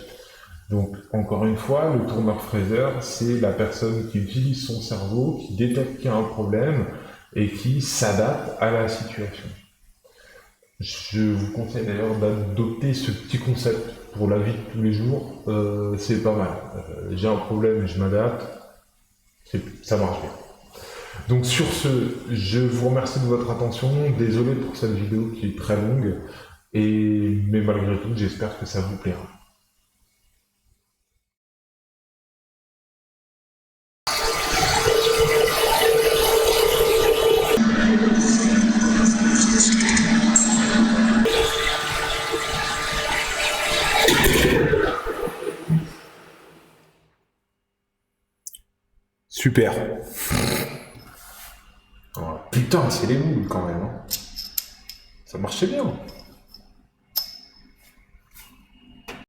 Donc, encore une fois, le tourneur fraiseur, c'est la personne qui utilise son cerveau, qui détecte qu'il y a un problème et qui s'adapte à la situation. Je vous conseille d'ailleurs d'adopter ce petit concept pour la vie de tous les jours, c'est pas mal. J'ai un problème, je m'adapte, ça marche bien. Donc sur ce, je vous remercie de votre attention, désolé pour cette vidéo qui est très longue, mais malgré tout, j'espère que ça vous plaira. Super. Voilà. Putain, c'est les moules quand même. Hein. Ça marchait bien.